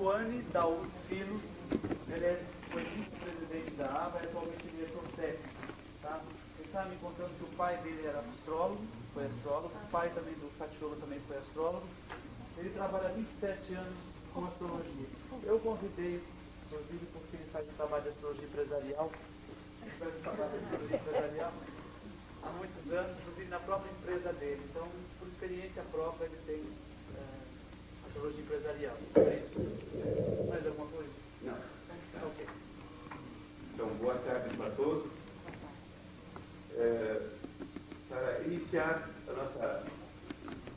Joane Daúde Filho, ele foi vice-presidente da ABA e atualmente diretor-técnico. Tá? Ele estava me contando que o pai dele era astrólogo, foi astrólogo, o pai também do Fatiola também foi astrólogo. Ele trabalha há 27 anos com astrologia. Eu convidei, inclusive porque ele faz um trabalho de astrologia empresarial, há muitos anos, inclusive na própria empresa dele. Então, por experiência própria, ele tem astrologia empresarial. É isso? Mais alguma coisa? Não. Ok. Então, boa tarde para todos. Para iniciar a nossa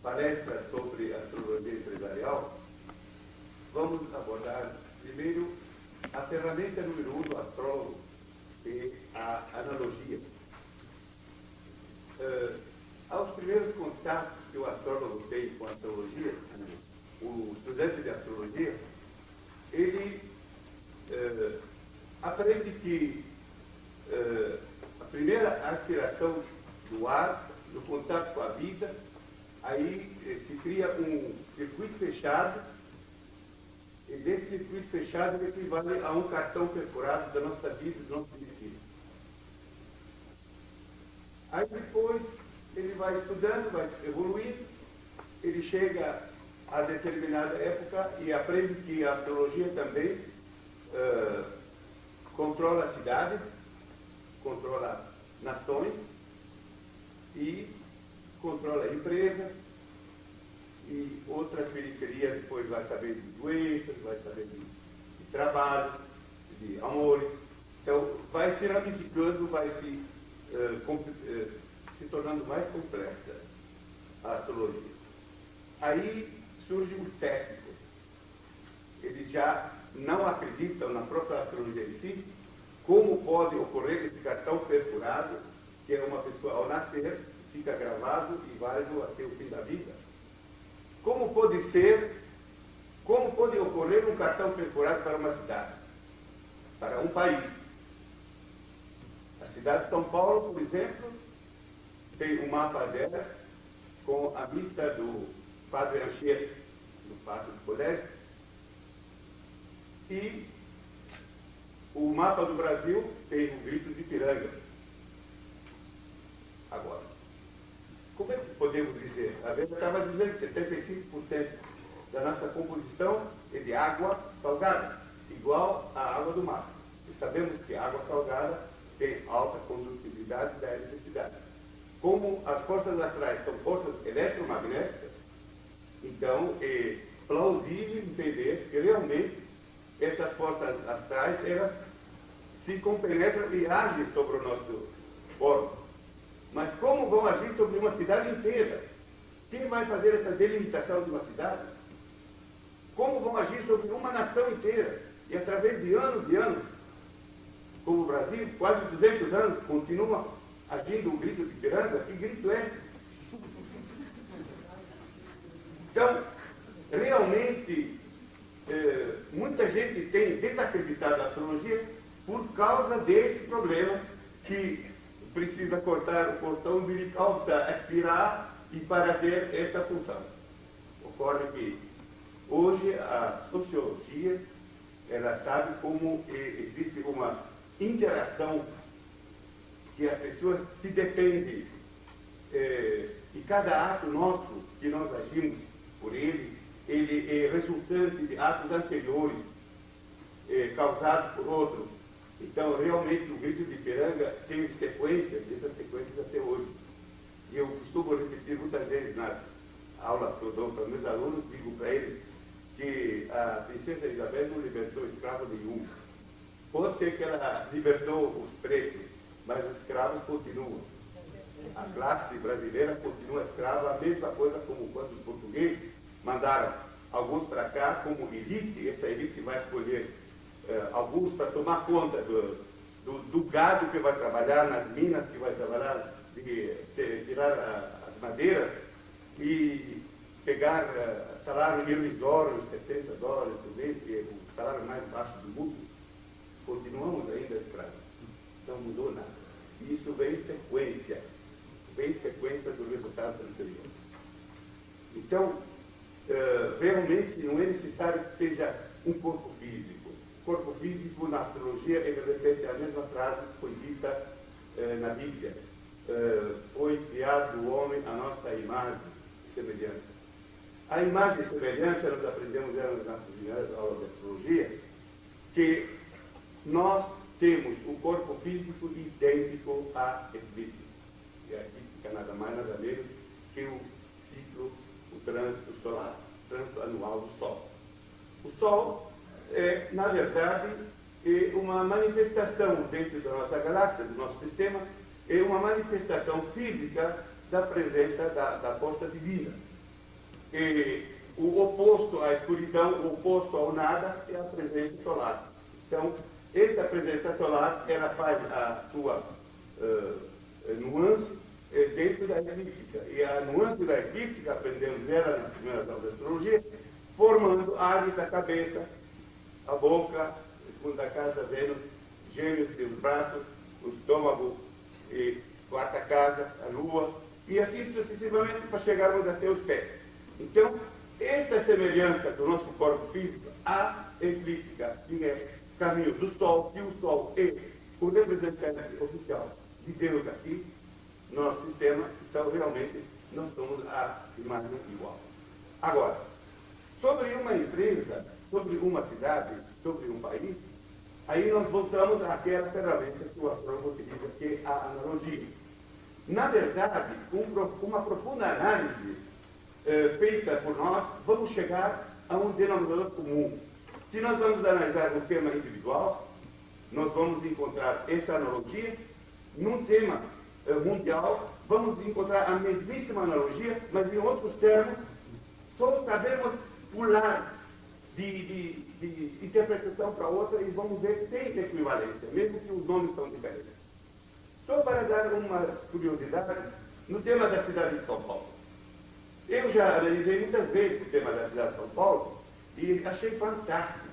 palestra sobre astrologia empresarial, vamos abordar primeiro a ferramenta número 1 do astrólogo, que é a analogia. Aos primeiros contatos que o astrólogo tem com a astrologia, o estudante de astrologia, ele aprende que a primeira aspiração do ar, no contato com a vida, aí se cria um circuito fechado, e desse circuito fechado ele equivale a um cartão perfurado da nossa vida e do nosso destino. Aí depois ele vai estudando, vai evoluindo, ele chega a determinada época e aprende que a astrologia também controla a cidade, controla nações e controla empresas e outras periferias. Depois vai saber de doenças, vai saber de trabalho, de amores. Então vai se ramificando, vai se tornando mais complexa a astrologia. Aí surgem os técnicos. Eles já não acreditam na própria astrologia em si, como pode ocorrer esse cartão perfurado, que é uma pessoa ao nascer, fica gravado e válido até o fim da vida. Como pode ocorrer um cartão perfurado para uma cidade, para um país? A cidade de São Paulo, por exemplo, tem um mapa dela com a vista do Padre Anchieta, do Pátio do Colégio, e o mapa do Brasil tem o Grito de Ipiranga. Agora, como é que podemos dizer? A gente estava dizendo que 75% da nossa composição é de água salgada, igual à água do mar. E sabemos que a água salgada tem alta condutibilidade da eletricidade. Como as forças astrais são forças eletromagnéticas, então é plausível entender que realmente essas forças astrais, elas se compenetram e agem sobre o nosso corpo. Mas como vão agir sobre uma cidade inteira? Quem vai fazer essa delimitação de uma cidade? Como vão agir sobre uma nação inteira? E através de anos, como o Brasil, quase 200 anos, continua agindo o grito de Ipiranga. Que grito é? Então, realmente, muita gente tem desacreditado a astrologia por causa desse problema, que precisa cortar o cordão umbilical para aspirar e para ter essa função. Ocorre que hoje a sociologia, ela sabe como existe uma interação, que as pessoas se dependem, e cada ato nosso que nós agimos por ele é resultante de atos anteriores causados por outros. Então, realmente, o grito de Ipiranga tem sequências, essas sequências até hoje. E eu costumo repetir muitas vezes nas aulas que eu dou para meus alunos, digo para eles que a princesa Isabel não libertou escravo nenhum. Pode ser que ela libertou os pretos, mas os escravos continuam. A classe brasileira continua escrava, a mesma coisa como quando os portugueses mandaram alguns para cá como elite. Essa elite vai escolher alguns para tomar conta do gado que vai trabalhar nas minas, que vai trabalhar, tirar as madeiras e pegar salário irrisório, $70 por mês, que é o salário mais baixo do mundo. Continuamos ainda escravos. Não mudou nada. E isso vem em sequência do resultado anterior. Então, realmente não é necessário que seja um corpo físico. Corpo físico, na astrologia, ele repete a mesma frase que foi dita na Bíblia. Foi criado o homem a nossa imagem e semelhança. A imagem e semelhança, nós aprendemos nas primeiras aulas de astrologia, que nós temos o corpo físico idêntico à eclíptica. E a eclíptica nada mais, nada menos que o ciclo, o trânsito solar, o trânsito anual do Sol. O Sol é, na verdade, uma manifestação dentro da nossa galáxia, do nosso sistema, é uma manifestação física da presença da força divina. E o oposto à escuridão, o oposto ao nada, é a presença solar. Então, essa presença solar, ela faz a sua nuance dentro da eclíptica. E a nuance da eclíptica, aprendemos ela nas primeiras aulas de astrologia, formando áreas da cabeça, a boca, segunda casa, Vênus, Gêmeos, tem os braços, o estômago, e quarta casa, a lua, e assim sucessivamente para chegarmos até os pés. Então, esta semelhança do nosso corpo físico à eclíptica, que é caminho do Sol, que o Sol é o representante oficial de Deus aqui, no nosso sistema, então realmente nós somos a imagem igual. Agora, sobre uma empresa, sobre uma cidade, sobre um país, aí nós voltamos àquela ferramenta que o astrônomo utiliza, que é a analogia. Na verdade, com uma profunda análise feita por nós, vamos chegar a um denominador comum. Se nós vamos analisar um tema individual, nós vamos encontrar essa analogia. Num tema mundial, vamos encontrar a mesmíssima analogia, mas em outros termos, só sabemos pular de interpretação para outra e vamos ver se tem equivalência, mesmo que os nomes são diferentes. Só para dar uma curiosidade, no tema da cidade de São Paulo. Eu já analisei muitas vezes o tema da cidade de São Paulo e achei fantástico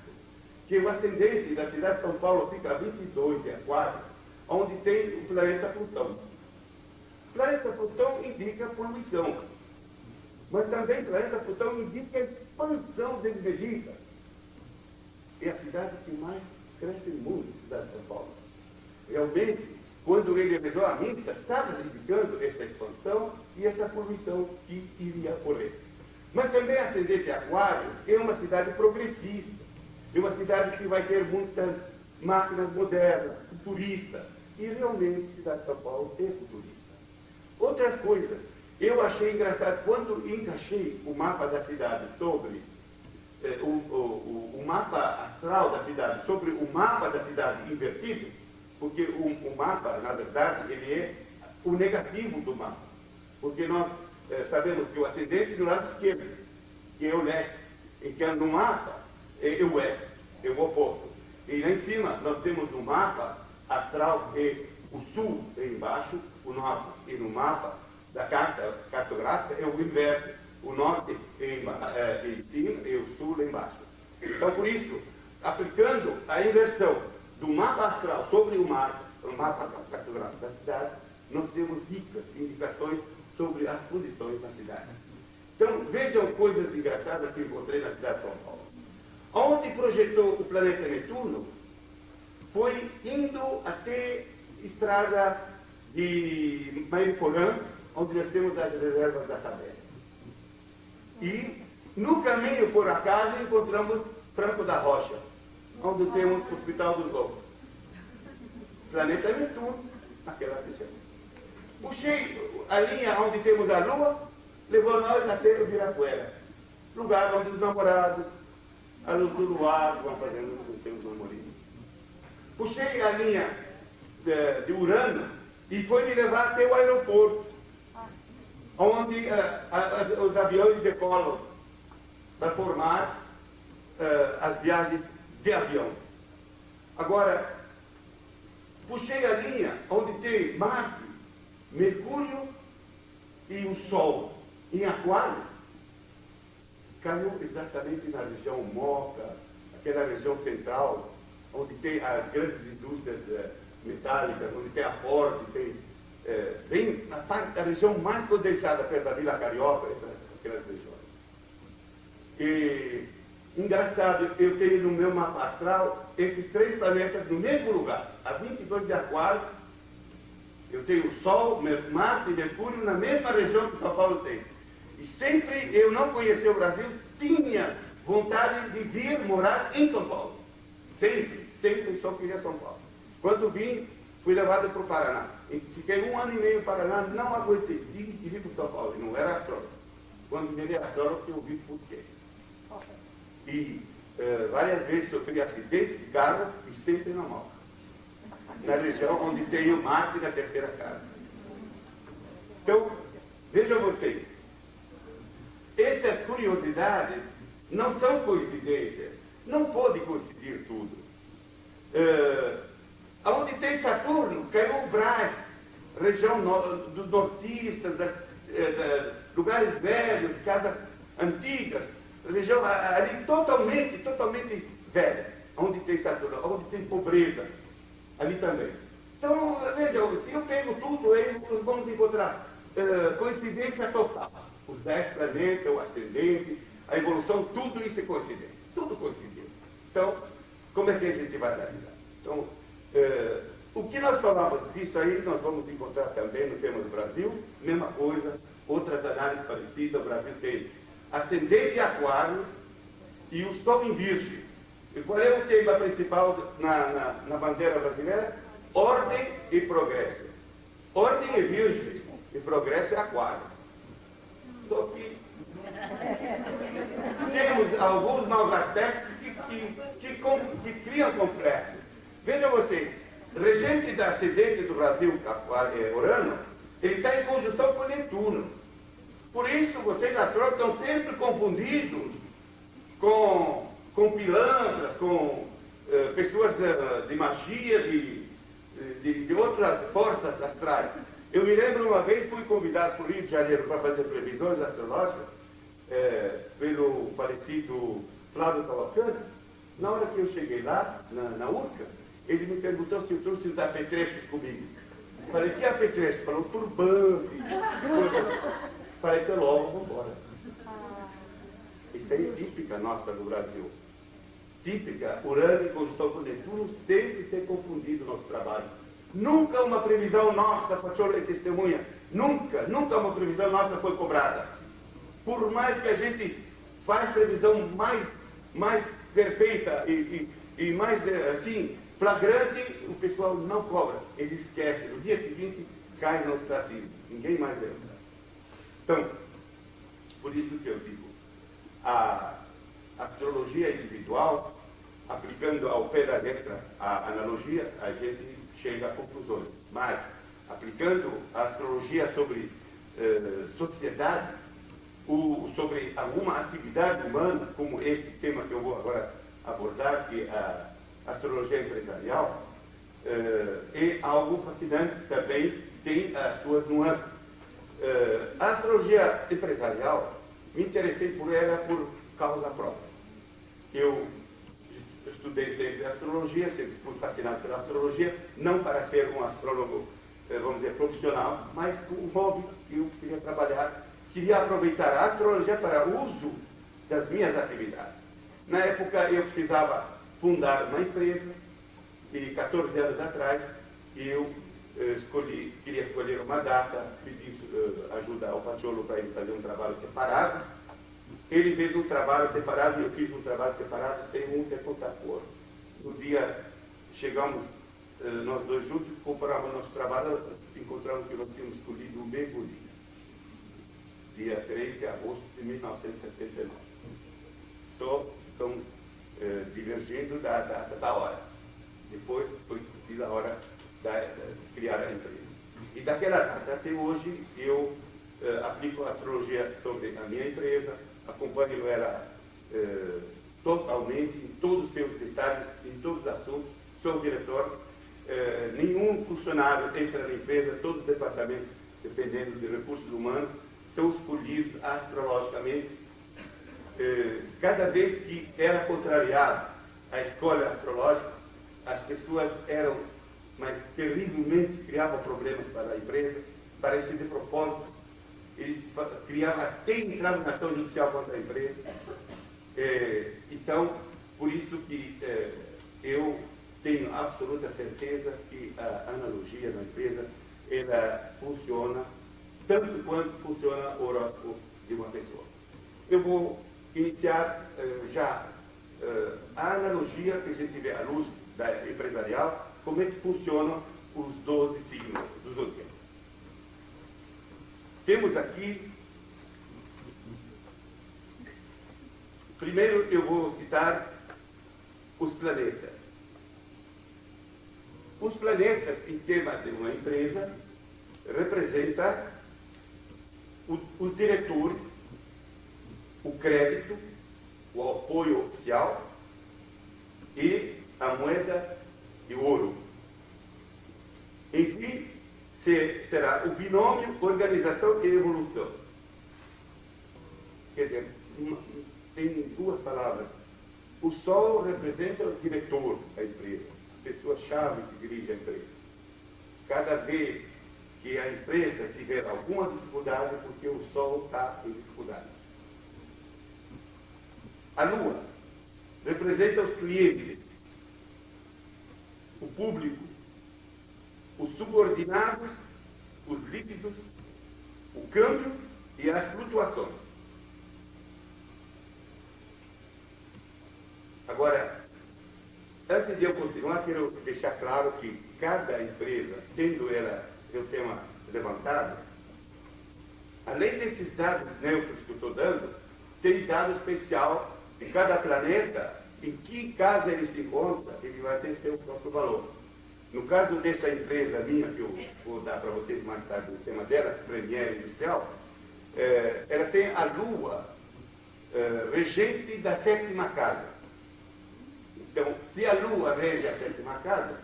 que o ascendente da cidade de São Paulo fica a 22 de Aquário, onde tem o planeta Plutão. O planeta Plutão indica poluição, mas também o planeta Plutão indica a expansão desmedida. É a cidade que mais cresce no mundo, a cidade de São Paulo. Realmente, quando ele realizou a missa, estava indicando essa expansão e essa poluição que iria ocorrer. Mas também a ascendente Aquário é uma cidade progressista, é uma cidade que vai ter muitas máquinas modernas, futuristas, e realmente a cidade de São Paulo é futurista. Outras coisas, eu achei engraçado, quando encaixei o mapa da cidade sobre o mapa astral da cidade, sobre o mapa da cidade invertido, porque o mapa, na verdade, ele é o negativo do mapa. Porque nós sabemos que o ascendente do lado esquerdo, que é o leste, e que no mapa é o oeste, é o oposto. E lá em cima nós temos no mapa astral que o sul é embaixo, o norte, e no mapa da carta cartográfica é o inverso. O norte é em cima e o sul é embaixo. Então, por isso, aplicando a inversão do mapa astral sobre o mapa cartográfico da cidade, nós temos ricas indicações sobre as condições da cidade. Então, vejam coisas engraçadas que encontrei na cidade de São Paulo. Onde projetou o planeta Netuno, foi indo até estrada de Mariporã, onde nós temos as reservas da Sabesp. E, no caminho, por acaso, encontramos Franco da Rocha, onde temos o Hospital dos Lobos. Planeta Netuno, naquela região. Puxei a linha onde temos a Lua, levou nós até o Ibirapuera, lugar onde os namorados, a luz do luar, vão fazendo os seus namorinhos. Puxei a linha de Urano e foi me levar até o aeroporto, onde os aviões decolam para formar as viagens de avião. Agora, puxei a linha onde tem Marte, Mercúrio e o Sol em Aquário. Caiu exatamente na região Moca, aquela região central, onde tem as grandes indústrias metálicas, onde tem a Ford, tem bem a região mais condensada perto da Vila Carioca, aquelas regiões. E Engraçado, eu tenho no meu mapa astral esses 3 planetas no mesmo lugar. A 22 de Aquário, eu tenho o Sol, Marte e Mercúrio na mesma região que São Paulo tem. E sempre eu não conheci o Brasil, tinha vontade de vir morar em São Paulo. Sempre só queria São Paulo. Quando vim, fui levado para o Paraná. E fiquei 1 ano e meio no Paraná, não aguentei, tive que vir para São Paulo, e não era astrólogo. Quando virei astrólogo, eu vi por quê. E várias vezes sofri acidente de carro e sempre na mão. Na região onde tem o Marte na 3ª casa. Então, vejam vocês, essas curiosidades não são coincidências, não pode coincidir tudo. Onde tem Saturno, caiu o Brás, região dos nortistas, lugares velhos, casas antigas, região ali totalmente velha, onde tem Saturno, onde tem pobreza, ali também. Então, vejam, se eu pego tudo, aí nós vamos encontrar coincidência total. Os 10 planetas, o ascendente, a evolução, tudo isso é coincidência. Tudo coincidiu. Então, como é que a gente vai analisar? Então, o que nós falamos disso aí, nós vamos encontrar também no tema do Brasil, mesma coisa, outras análises parecidas. O Brasil tem ascendente em Aquário e o Sol em Virgem. E qual é o tema principal na bandeira brasileira? Ordem e progresso. Ordem é Virgem e progresso é Aquário. Só que temos alguns maus aspectos que criam complexos. Vejam vocês, regente da ascendente do Brasil, Urano, ele está em conjunção com Netuno. Por isso, vocês astrólogos estão sempre confundidos com pilantras, com pessoas de magia, de outras forças astrais. Eu me lembro uma vez, fui convidado para o Rio de Janeiro para fazer previsões astrológicas pelo falecido Flávio Cavalcante. Na hora que eu cheguei lá, na Urca, ele me perguntou se eu trouxe os apetrechos comigo. Falei, que apetrecho? Falou, turbante. Falei, então logo, vamos embora. Isso é típica nossa do Brasil. Típica, Urano em conjunção com Netuno, sempre ter confundido o nosso trabalho. Nunca uma previsão nossa, pastor e testemunha, nunca uma previsão nossa foi cobrada. Por mais que a gente faz previsão mais perfeita e mais, assim, flagrante, o pessoal não cobra. Ele esquece. No dia seguinte, cai no ostracismo. Ninguém mais lembra. Então, por isso que eu digo, a astrologia individual, aplicando ao pé da letra a analogia, a gente chega a conclusões. Mas, aplicando a astrologia sobre sociedade, sobre alguma atividade humana, como esse tema que eu vou agora abordar, que é a astrologia empresarial, é algo fascinante, também tem as suas nuances. A astrologia empresarial, me interessei por ela por causa própria. Eu estudei sempre astrologia, sempre fui fascinado pela astrologia, não para ser um astrólogo, vamos dizer, profissional, mas com um hobby que eu queria trabalhar, queria aproveitar a astrologia para uso das minhas atividades. Na época eu precisava fundar uma empresa, e 14 anos atrás eu queria escolher uma data, pedi ajuda ao Paciolo para ele fazer um trabalho separado. Ele fez um trabalho separado e eu fiz um trabalho separado sem um ter contrapor. No dia, chegamos nós dois juntos, comparamos nosso trabalho, encontramos que nós tínhamos escolhido o mesmo dia 3 de agosto de 1979. Só estão divergindo da hora. Depois foi discutida a hora de criar a empresa. E daquela data até hoje, eu aplico a astrologia sobre a minha empresa, acompanho ela totalmente, em todos os seus detalhes, em todos os assuntos, sou o diretor, nenhum funcionário entra na empresa, todos os departamentos, dependendo de recursos humanos, são escolhidos astrologicamente. Cada vez que era contrariado a escolha astrológica, as pessoas eram, mas terrivelmente criavam problemas para a empresa, parecia de propósito. Eles criavam, até entravam na ação judicial contra a empresa. E Então, por isso que eu tenho absoluta certeza que a analogia na empresa, ela funciona tanto quanto funciona o horóscopo de uma pessoa. Eu vou iniciar já a analogia que a gente vê à luz da empresarial, como é que funcionam os 12 signos do zodíaco. Temos aqui, primeiro eu vou citar os planetas. Os planetas, em termos de uma empresa, representam os diretores, o crédito, o apoio oficial e a moeda de ouro. Enfim, será o binômio organização e evolução. Quer dizer, tem duas palavras. O Sol representa o diretor da empresa, a pessoa-chave que dirige a empresa. Cada vez que a empresa tiver alguma dificuldade, porque o Sol está em dificuldade. A Lua representa os clientes, o público, os subordinados, os líquidos, o câmbio e as flutuações. Agora, antes de eu continuar, quero deixar claro que cada empresa, tendo ela seu tema levantado, além desses dados neutros que eu estou dando, tem dado especial de cada planeta, em que casa ele se encontra, ele vai ter seu próprio valor. No caso dessa empresa minha, que eu vou dar para vocês mais tarde o tema dela, Premier Industrial, ela tem a Lua regente da 7ª casa. Então, se a Lua rege a 7ª casa,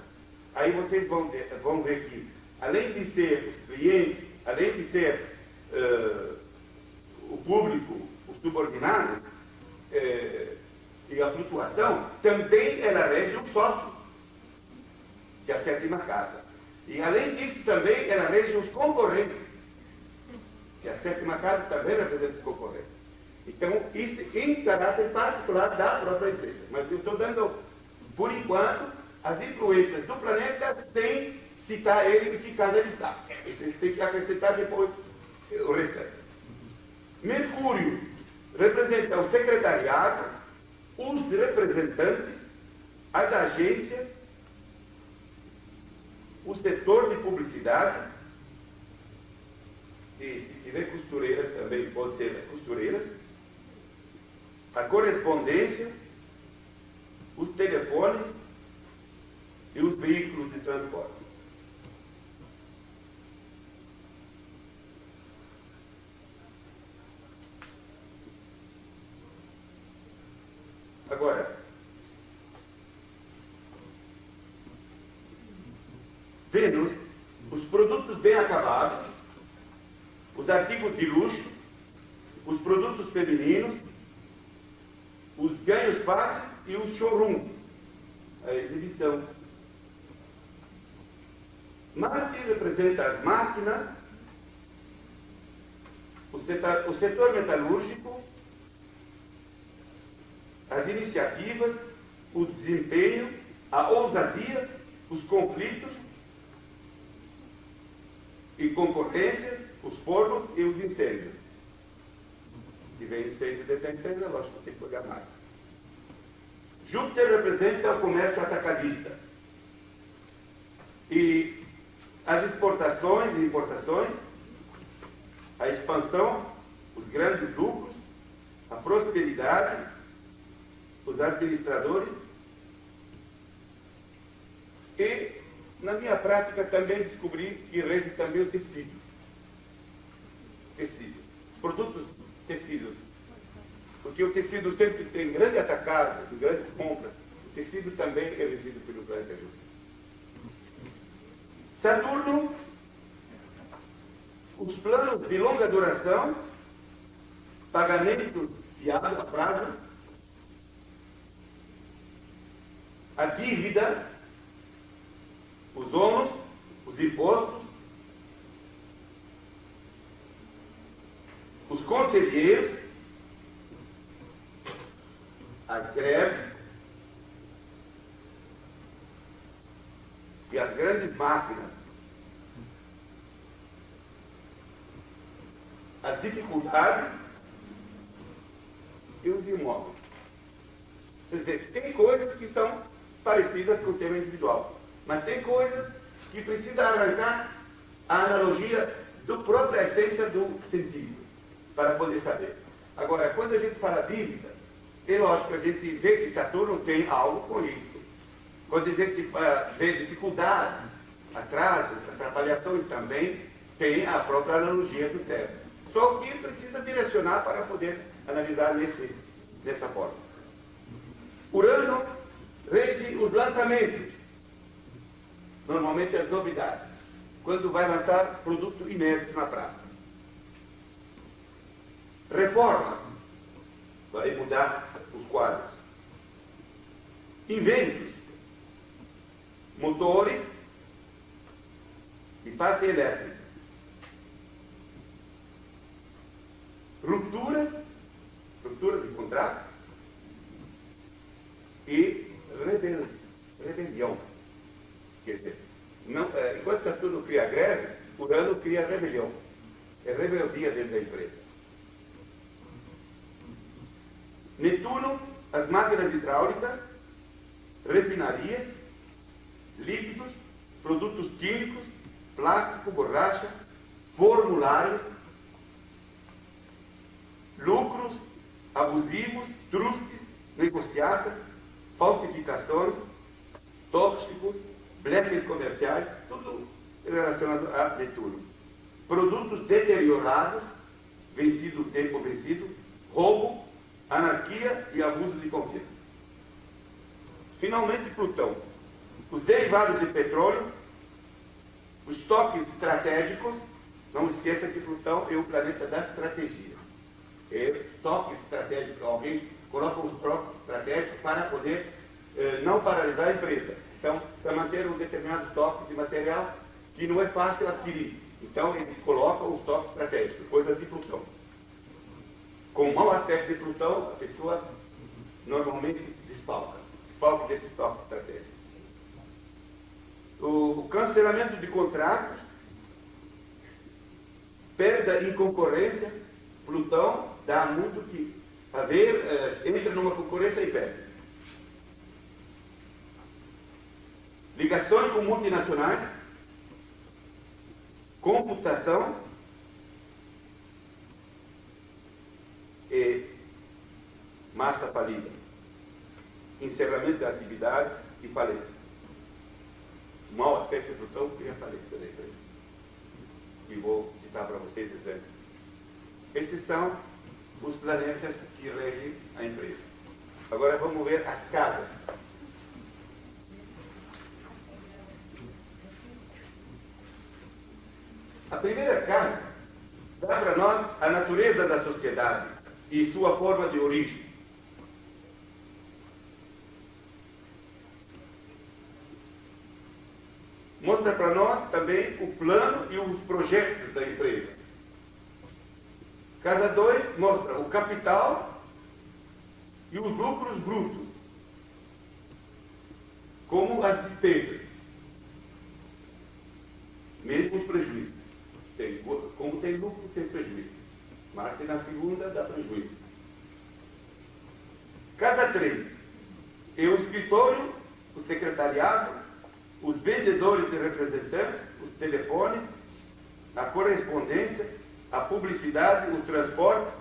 aí vocês vão ver que, além de ser os clientes, além de ser o público, os subordinados, e a flutuação, também ela rege o sócio, que é a 7ª casa. E além disso, também ela rege os concorrentes, que a 7ª casa também representa os concorrentes. Então, isso em caráter particular da própria empresa. Mas eu estou dando, por enquanto, as influências do planeta sem citar ele e que casa ele está. Vocês têm que acrescentar depois o restante. Mercúrio representa o secretariado, os representantes, as agências, o setor de publicidade, e se tiver costureiras também pode ser as costureiras, a correspondência, os telefones e os veículos de transporte. Agora, Vênus, os produtos bem acabados, os artigos de luxo, os produtos femininos, os ganhos fáceis e o showroom, a exibição. Marte representa as máquinas, o setor metalúrgico, as iniciativas, o desempenho, a ousadia, os conflitos e concorrência, os fornos e os incêndios. Se vem incêndio dentro da empresa, lógico que tem que pagar mais. Júpiter representa o comércio atacadista. E as exportações e importações, a expansão, os grandes lucros, a prosperidade, os administradores. E, na minha prática, também descobri que rege também o tecido. Tecido. Produtos tecidos. Porque o tecido sempre tem grande atacado, grandes compras. O tecido também é regido pelo planeta Júpiter. Saturno, os planos de longa duração, pagamento fiado a prazo, a dívida, os ônus, os impostos, os conselheiros, a as greves e as grandes máquinas, as dificuldades e os imóveis. Quer dizer, tem coisas que são parecidas com o tema individual, mas tem coisas que precisa arrancar a analogia da própria essência do sentido, para poder saber. Agora, quando a gente fala dívida, é lógico que a gente vê que Saturno tem algo com isso. Quando a gente vê dificuldades, atrasos, atrapalhações também, tem a própria analogia do terra. Só que precisa direcionar para poder analisar dessa forma. Urano rege os lançamentos, normalmente as novidades, quando vai lançar produto inédito na praça. Reforma, vai mudar os quadros. Inventos, motores e parte elétrica. Rupturas de contrato e rebelião. Quer dizer, enquanto Saturno cria greve, Urano cria rebelião. É rebeldia dentro da empresa. Netuno, as máquinas hidráulicas, refinarias, líquidos, produtos químicos, plástico, borracha, formulários, lucros abusivos, trustes, negociatas, falsificações, tóxicos, blefes comerciais, tudo relacionado a Netuno. Produtos deteriorados, vencido o tempo vencido, roubo, anarquia e abuso de confiança. Finalmente, Plutão. Os derivados de petróleo, os estoques estratégicos, não esqueça que Plutão é o planeta da estratégia. É estoque estratégico, alguém coloca um estoque estratégico para poder não paralisar a empresa. Então, para manter um determinado estoque de material que não é fácil adquirir. Então, ele coloca o estoque estratégico, coisas de Plutão. Com o mau aspecto de Plutão, a pessoa normalmente desfalca desse estoque estratégico. O cancelamento de contratos, perda em concorrência, Plutão dá muito que entra numa concorrência e perde. Ligações com multinacionais, computação e massa falida, encerramento da atividade e falência. O mau aspecto de Plutão cria falência da empresa. E vou citar para vocês exemplos. Esses são os planetas que regem a empresa. Agora vamos ver as casas. A primeira casa dá para nós a natureza da sociedade e sua forma de origem. Mostra para nós também o plano e os projetos da empresa. Casa 2 mostra o capital e os lucros brutos, como as despesas, mesmo os prejuízos. Como tem lucro, tem prejuízo. Marte na segunda dá prejuízo. Casa 3 é o escritório, o secretariado, os vendedores de representantes, os telefones, a correspondência, a publicidade, o transporte,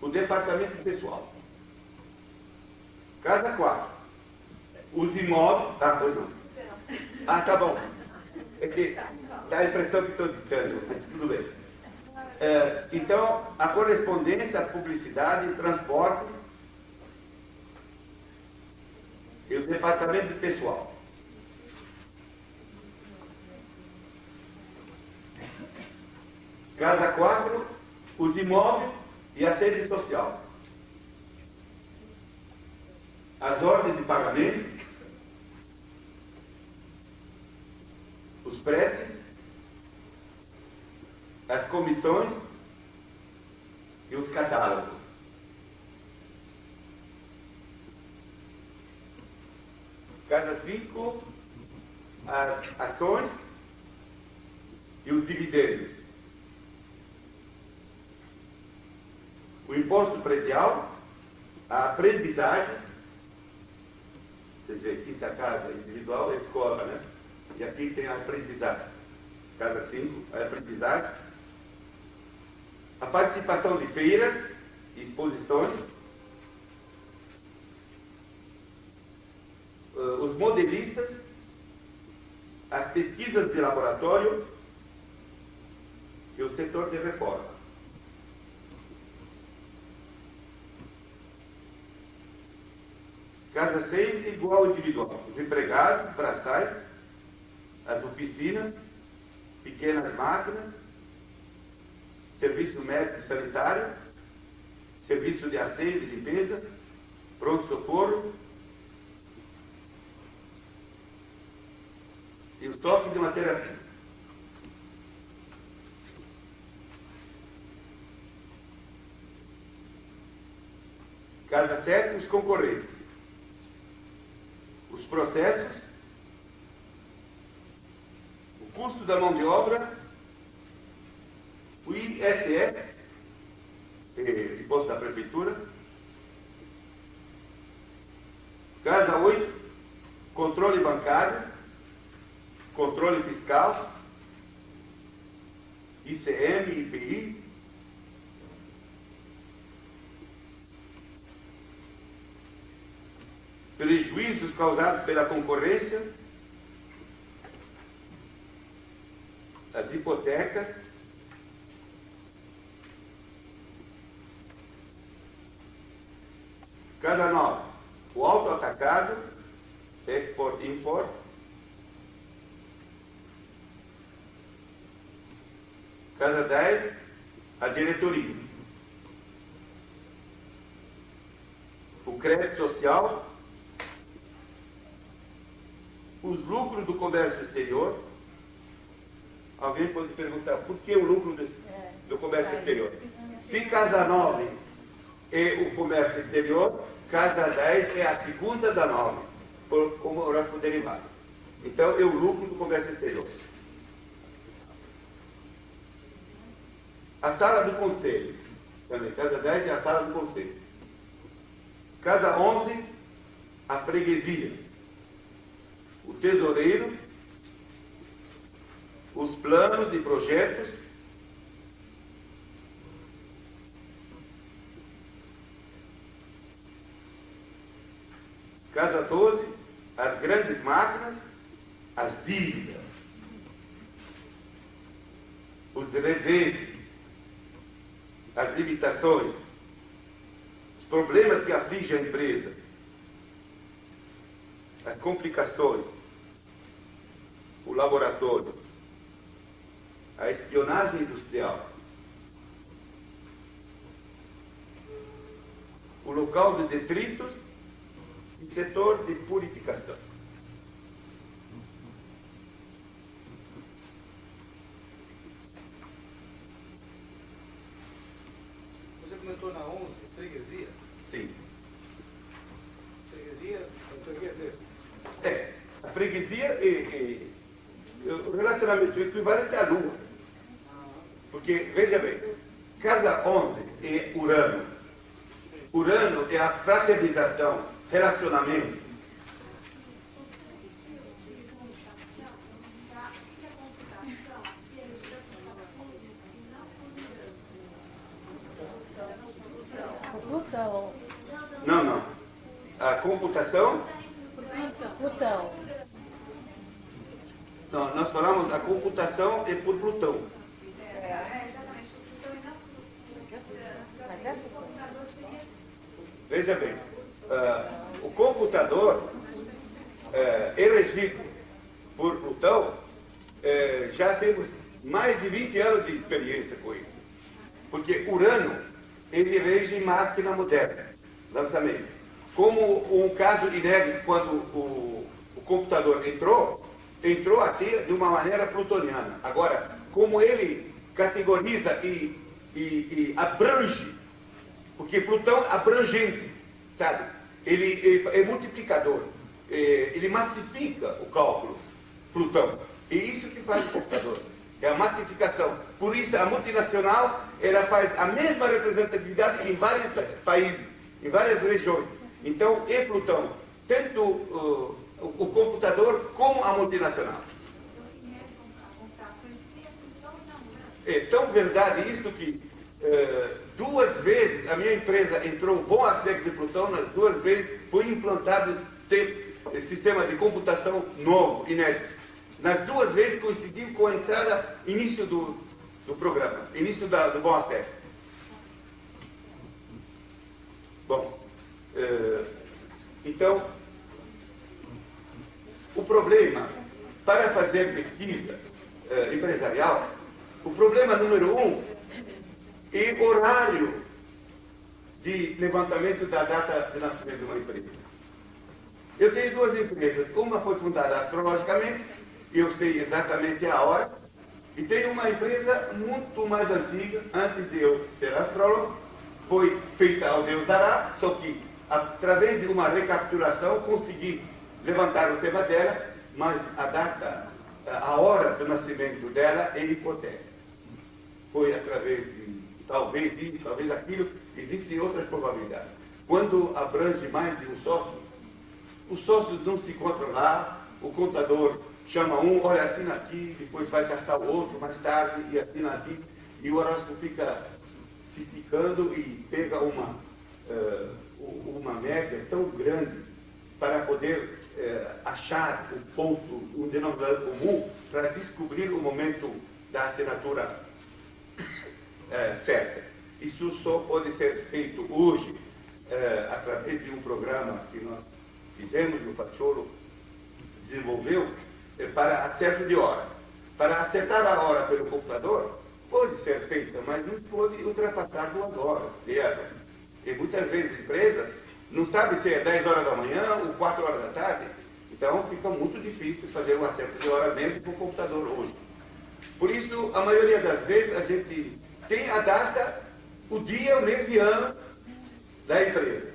o departamento pessoal. Casa 4, os imóveis. Pois não. Tá bom. É que dá a impressão que estou ditando, mas tudo bem. Então, a correspondência, a publicidade, o transporte e o departamento pessoal. Casa 4, os imóveis e a sede social. As ordens de pagamento, os prédios, as comissões e os catálogos. Casa 5, as ações e os dividendos. O imposto predial, a aprendizagem, vocês veem, quinta casa individual é escola, né? E aqui tem a aprendizagem. Casa 5, a aprendizagem. A participação de feiras e exposições. Os modelistas, as pesquisas de laboratório e o setor de reforma. Casa 6, igual ao individual. Os empregados, braçais, as oficinas, pequenas máquinas, serviço médico e sanitário, serviço de asseio e limpeza, pronto-socorro e o estoque de matéria-prima. Casa 7, os concorrentes. Os processos, o custo da mão de obra, o ISS, imposto da prefeitura. Casa 8, controle bancário, controle fiscal, ICM, IPI. Prejuízos causados pela concorrência, as hipotecas, Casa 9, o autoatacado, export-import, Casa 10, a diretoria, o crédito social, os lucros do comércio exterior. Alguém pode perguntar, por que o lucro do comércio exterior? Se Casa 9 é o comércio exterior, Casa 10 é a segunda da 9, como horóscopo derivado. Então, é o lucro do comércio exterior. A sala do conselho. Também, Casa 10 é a sala do conselho. Casa 11, a freguesia. O tesoureiro, os planos e projetos, Casa 12, as grandes máquinas, as dívidas, os reveses, as limitações, os problemas que afligem a empresa, as complicações, o laboratório, a espionagem industrial, o local de detritos e setor de purificação. Você comentou na 11, freguesia? Sim. Freguesia, a freguesia é relacionamento equivalente à Lua. Porque, veja bem, Casa 11 é Urano. Urano é a fraternização, relacionamento. Plutão. Não. A computação. Plutão. Não, nós falamos a computação é por Plutão. Veja bem, o computador é regido por Plutão, já temos mais de 20 anos de experiência com isso. Porque Urano, ele rege máquina moderna, lançamento. Como um caso inédito, quando o computador entrou assim de uma maneira plutoniana. Agora, como ele categoriza e abrange, porque Plutão abrangente, sabe? Ele é multiplicador. ele massifica o cálculo, Plutão. E isso que faz o computador. É a massificação. Por isso, a multinacional, ela faz a mesma representatividade em vários países, em várias regiões. Então, é Plutão, tanto o computador como a multinacional. É tão verdade isso que 2 vezes a minha empresa entrou um bom aspecto de Plutão, nas 2 vezes foi implantado esse sistema de computação novo, inédito. Nas 2 vezes coincidiu com a entrada, início do programa, início do bom aspecto. Bom, então, o problema para fazer pesquisa empresarial, o problema número 1 é o horário de levantamento da data de nascimento de uma empresa. Eu tenho 2 empresas, uma foi fundada astrologicamente, eu sei exatamente a hora, e tenho uma empresa muito mais antiga, antes de eu ser astrólogo, foi feita ao Deus dará, só que através de uma recapitulação consegui levantar o tema dela, mas a data, a hora do nascimento dela é hipotética. Foi através de talvez isso, talvez aquilo, existem outras probabilidades. Quando abrange mais de um sócio, os sócios não se encontram lá, o contador chama um, olha, assina aqui, depois vai caçar o outro mais tarde e assina aqui, e o horóscopo fica se esticando e pega uma média tão grande para poder achar o ponto, um denominador comum, para descobrir o momento da assinatura certa. Isso só pode ser feito hoje através de um programa que nós fizemos, o Pacholo desenvolveu, para acerto de hora. Para acertar a hora pelo computador, pode ser feita, mas não pode ultrapassar 2 horas. E muitas vezes empresas não sabem se é 10 horas da manhã ou 4 horas da tarde. Então fica muito difícil fazer um acerto de hora mesmo com o computador hoje. Por isso, a maioria das vezes, a gente tem a data, o dia, o mês e ano da empresa.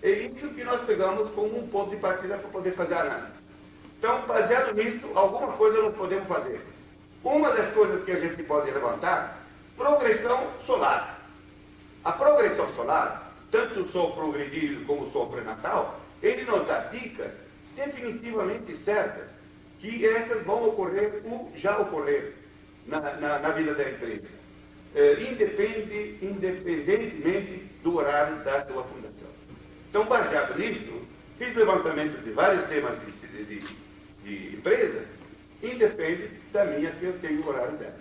É isso que nós pegamos como um ponto de partida para poder fazer a análise. Então, baseado nisso, alguma coisa nós podemos fazer. Uma das coisas que a gente pode levantar, progressão solar. A progressão solar, tanto o Sol progredido como o Sol pré-natal, ele nos dá dicas definitivamente certas que essas vão ocorrer ou já ocorreram na vida da empresa, independentemente do horário da sua fundação. Então, baseado nisso, fiz levantamento de vários temas de empresas, independe da minha, que eu tenho o horário dela.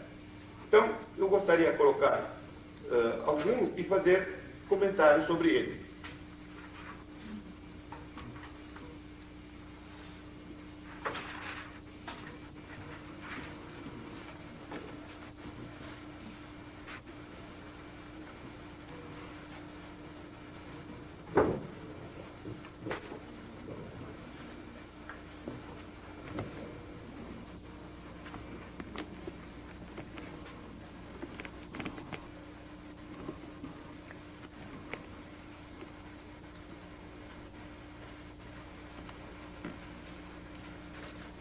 Então, eu gostaria de colocar alguns e fazer comentários sobre eles.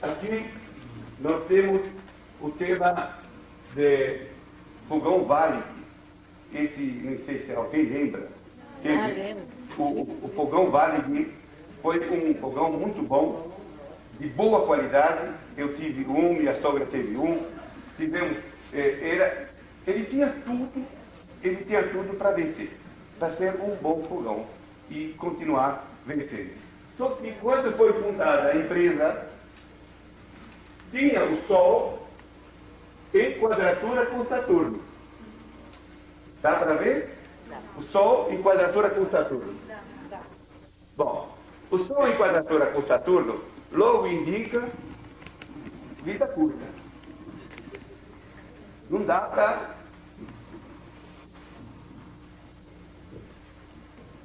Aqui nós temos o tema de fogão Vale. Esse, não sei se alguém lembra. Lembro. O fogão Vale foi um fogão muito bom, de boa qualidade. Eu tive um, minha sogra teve um. Tivemos, ele tinha tudo para vencer, para ser um bom fogão e continuar vencendo. Só que quando foi fundada a empresa, tinha o Sol em quadratura com Saturno. Dá para ver? O Sol em quadratura com Saturno. Bom, o Sol em quadratura com Saturno logo indica vida curta. Não dá para...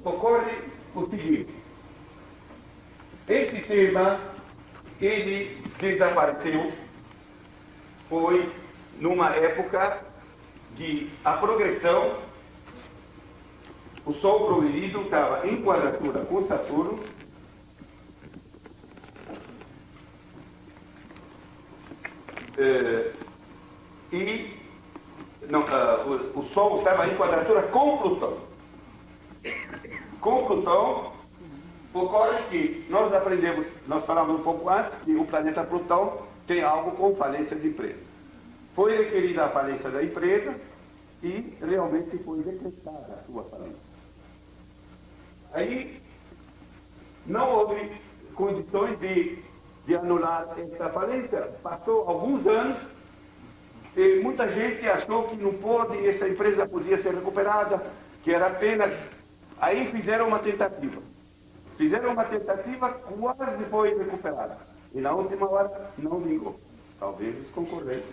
Ocorre o seguinte. Esse tema, ele desapareceu, foi numa época que a progressão, o Sol progredido estava em quadratura com Saturno, o Sol estava em quadratura com Plutão. Com Plutão, ocorre que nós falamos um pouco antes que o planeta Plutão tem algo com falência de empresa. Foi requerida a falência da empresa e realmente foi decretada a sua falência. Aí não houve condições de anular essa falência. Passou alguns anos e muita gente achou que não pôde, essa empresa podia ser recuperada, que era apenas... Aí fizeram uma tentativa. Quase foi recuperada. E na última hora não vingou. Talvez os concorrentes.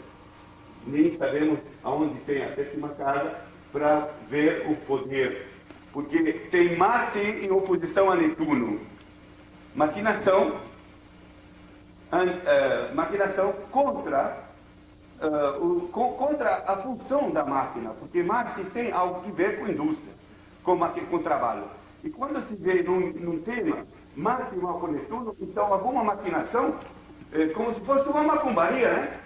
Nem sabemos aonde tem a sétima casa para ver o poder. Porque tem Marte em oposição a Netuno. Maquinação contra a função da máquina, porque Marte tem algo que ver com indústria, com trabalho. E quando se vê num tema, Marte mal com Netuno, então alguma maquinação, como se fosse uma macumbaria, né?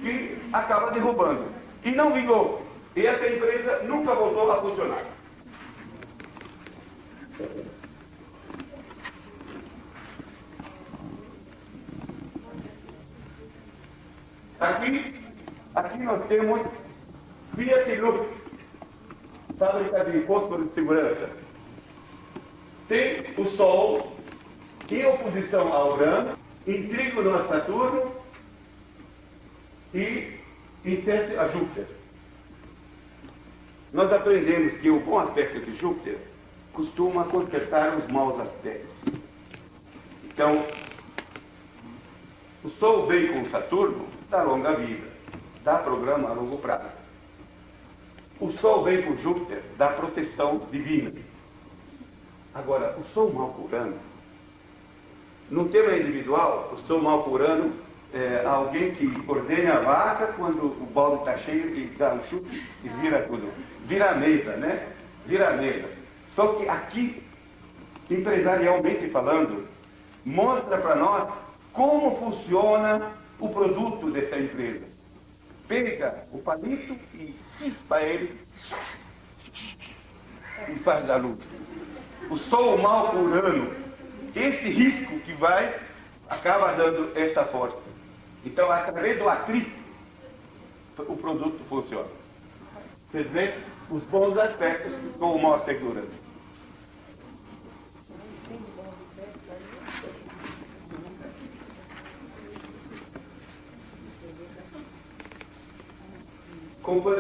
Que acaba derrubando. E não vingou. E essa empresa nunca voltou a funcionar. Aqui nós temos Fiat Lux, fábrica de fósforo de segurança. Tem o Sol em oposição a Urano, em trígono a Saturno e em sexto a Júpiter. Nós aprendemos que o bom aspecto de Júpiter costuma consertar os maus aspectos. Então, o Sol vem com Saturno, dá longa vida, dá programa a longo prazo. O Sol vem com Júpiter, dá proteção divina. Agora, o Sol mal por Urano, no tema individual, o Sol mal por Urano é alguém que ordena a vaca quando o balde está cheio e dá um chute e vira tudo. Vira a mesa, né? Vira a mesa. Só que aqui, empresarialmente falando, mostra para nós como funciona o produto dessa empresa. Pega o palito e cispa ele e faz a luz. O Sol mal por Urano, esse risco que vai, acaba dando essa força. Então, através do atrito, o produto funciona. Vocês veem os bons aspectos com o mau aspecto do Urano.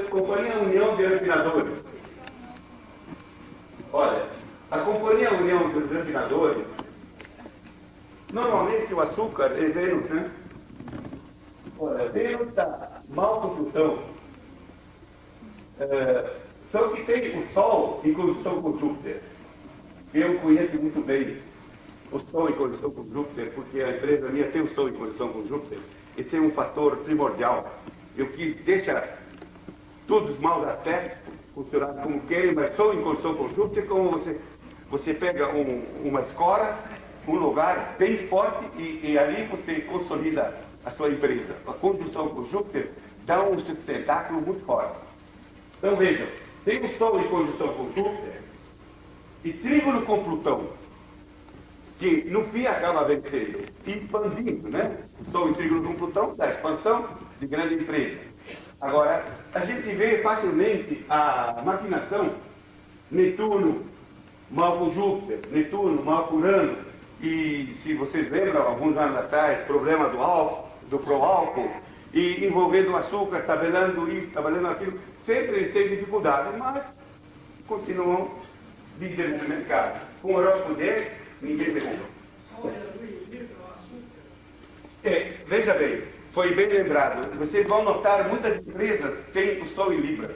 Companhia União de Refinadores. Olha, a Companhia União dos Refinadores, normalmente o açúcar é Vênus, né? Olha, Vênus está mal com Plutão. Só que tem o Sol em conjunção com Júpiter. Eu conheço muito bem o Sol em conjunção com Júpiter, porque a empresa minha tem o Sol em conjunção com Júpiter. Esse é um fator primordial. Eu quis deixar todos os maus aspectos funcionar como querem, mas Sol em conjunção com Júpiter, como você pega uma escola, um lugar bem forte e ali você consolida a sua empresa. A conjunção com Júpiter dá um sustentáculo muito forte. Então vejam, tem o Sol em conjunção com Júpiter e trígono com Plutão, que no fim acaba vencendo, expandindo, né? O Sol em trígono com Plutão dá expansão de grande empresa. Agora, a gente vê facilmente a maquinação Netuno mal com Júpiter, Netuno mal com Urano, e se vocês lembram, alguns anos atrás, problema do pró-álcool, e envolvendo o açúcar, tabelando isso, tabelando aquilo, sempre eles têm dificuldade, mas continuam líderes no mercado. Com o horóscopo dele, ninguém derruba. Veja bem, foi bem lembrado. Vocês vão notar, muitas empresas têm o Sol em Libra.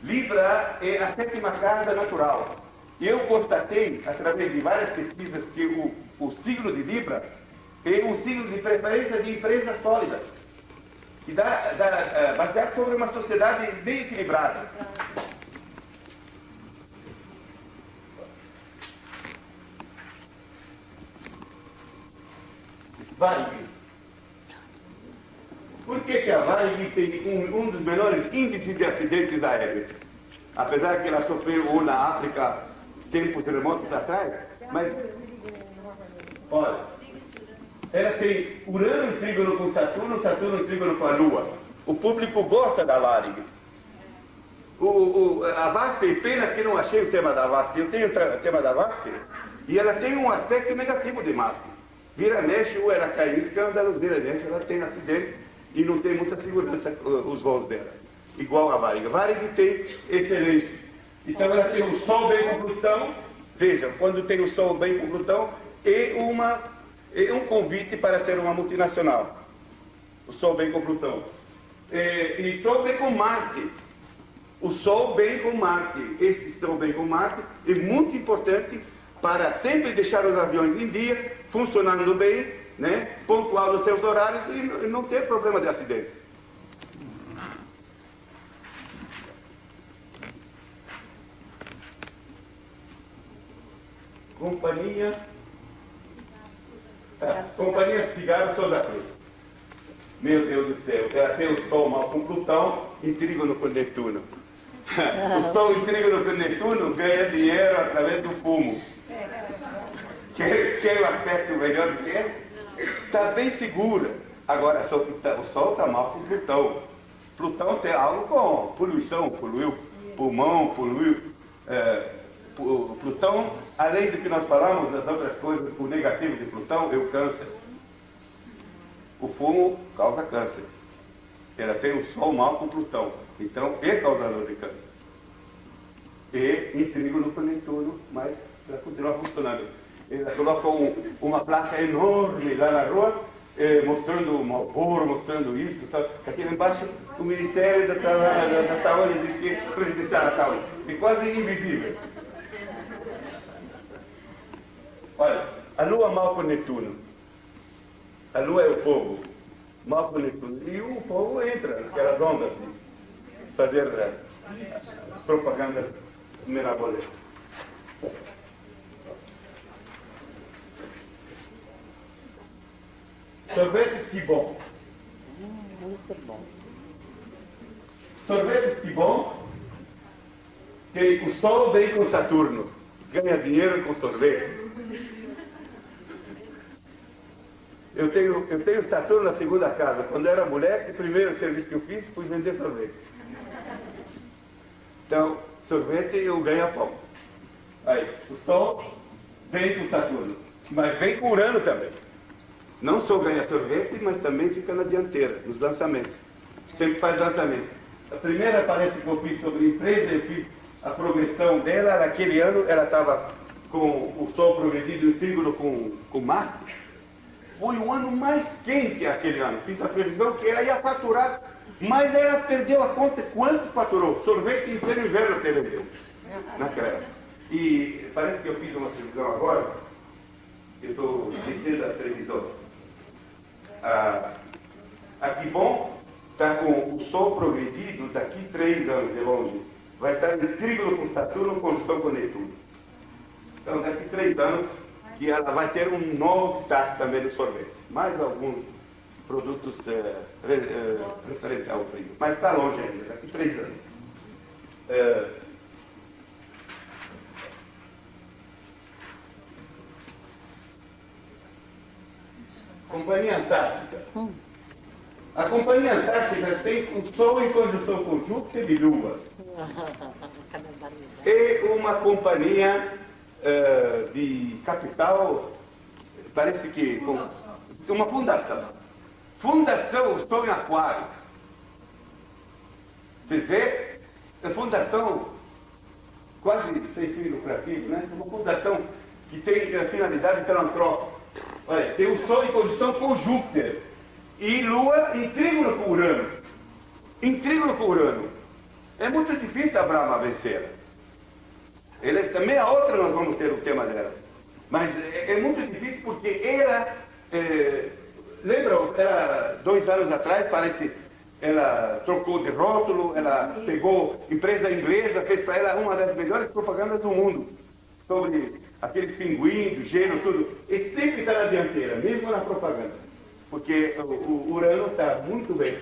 Libra é a sétima casa natural. E eu constatei, através de várias pesquisas, que o signo de Libra é um signo de preferência de empresas sólidas. E baseado sobre uma sociedade bem equilibrada. Varig. Por que a Varig tem um dos menores índices de acidentes aéreos? Apesar que ela sofreu um na África tempos remotos atrás, mas, olha, ela tem Urano em trígono com Saturno, Saturno em trígono com a Lua. O público gosta da Varig. A VASP, pena que não achei o tema da VASP. Eu tenho o tema da VASP e ela tem um aspecto negativo de Marte. Vira mexe, ou ela cai em escândalos, vira mexe, ela tem acidente e não tem muita segurança os voos dela. Igual a Varig. A Varig tem excelência. Então ela tem o Sol bem com Plutão. Vejam, quando tem o Sol bem com Plutão, e um convite para ser uma multinacional. O Sol bem com Plutão. E Sol bem com Marte. O Sol bem com Marte. Este Sol bem com Marte é muito importante para sempre deixar os aviões em dia, funcionando bem, né, pontual nos seus horários e não ter problema de acidente. Companhia Cigarro Souza Cruz. Meu Deus do céu, ela tem o Sol mal com Plutão em trígono com Netuno. O Sol em trígono com Netuno ganha dinheiro através do fumo. Quer o aspecto melhor do que? Está bem segura. Agora, o Sol está mal com Plutão. Plutão tem algo com poluição, poluiu pulmão, poluiu... Plutão, além do que nós falamos, das outras coisas, o negativo de Plutão é o câncer. O fumo causa câncer. Ela tem o Sol mal com Plutão. Então, é causador de câncer. E em trígono com Netuno, mas ela continua funcionando. Ela coloca uma placa enorme lá na rua, mostrando o Marlboro, mostrando isso. Tal. Aqui embaixo, o Ministério da Saúde diz que prejudicial à saúde. É quase invisível. Olha, a Lua mal com Netuno. A Lua é o povo, mal com Netuno. E o povo entra naquelas ondas de fazer propaganda mirabolante. Sorvetes que bom. Muito bom. Sorvetes que bom. Tem o Sol bem com Saturno. Ganha dinheiro com sorvete. Eu tenho Saturno na segunda casa. Quando eu era moleque, o primeiro serviço que eu fiz foi vender sorvete. Então, sorvete eu ganho pão. Aí, o Sol vem com Saturno. Mas vem com Urano também. Não só ganha sorvete, mas também fica na dianteira, nos lançamentos. Sempre faz lançamento. A primeira palestra que eu fiz sobre empresa, eu fiz a progressão dela. Naquele ano, ela estava com o Sol progredido em trígono com Marte. Foi o ano mais quente aquele ano. Fiz a previsão que ela ia faturar, mas ela perdeu a conta quanto faturou. Sorvete em pleno inverno até vendeu. Naquela época. E parece que eu fiz uma previsão agora. Eu estou descendo as previsões. A Gibon está com o Sol progredido daqui 3 anos de longe. Vai estar em trígono com Saturno, conjunção com Netuno. Então, daqui 3 anos, que ela vai ter um novo destaque também do sorvete. Mais alguns produtos referentes ao frio. Mas está longe ainda, daqui 3 anos. Companhia Antártica. A Companhia Antártica tem o Sol em conjunção com Júpiter e Lua. É uma companhia de capital, parece que com uma fundação. Fundação Sol em Aquário. Você vê? É fundação quase sem fim lucrativo, né? Uma fundação que tem a finalidade filantrópica. Olha, tem o Sol em conjunção com Júpiter e Lua em trígono com Urano. Em trígono com Urano. É muito difícil a Brahma vencer. Eles também, a outra nós vamos ter o tema dela. Mas é muito difícil porque ela, lembram, ela 2 anos atrás, parece, ela trocou de rótulo, ela pegou empresa inglesa, fez para ela uma das melhores propagandas do mundo. Sobre aqueles pinguins, do gelo, tudo. E sempre está na dianteira, mesmo na propaganda. porque o Urano está muito bem.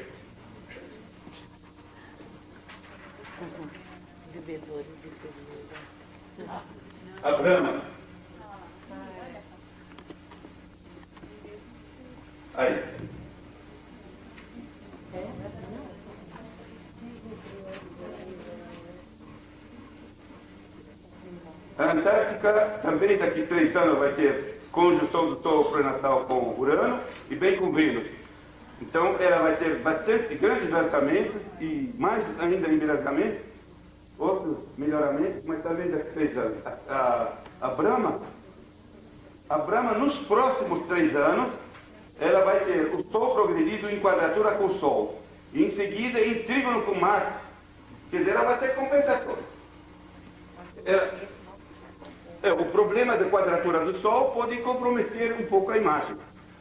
Bebedores de cerveja. A Brahma. Aí. A Antártica também daqui a 3 anos vai ter conjunção do Sol pré-natal com Urano e bem com Vênus. Então ela vai ter bastante grandes lançamentos e mais ainda embriagamento, outros melhoramentos, mas também daqui a 3 anos. A Brahma nos próximos 3 anos, ela vai ter o Sol progredido em quadratura com o Sol, e em seguida em trígono com Marte. Quer dizer, ela vai ter compensação. O problema da quadratura do Sol pode comprometer um pouco a imagem,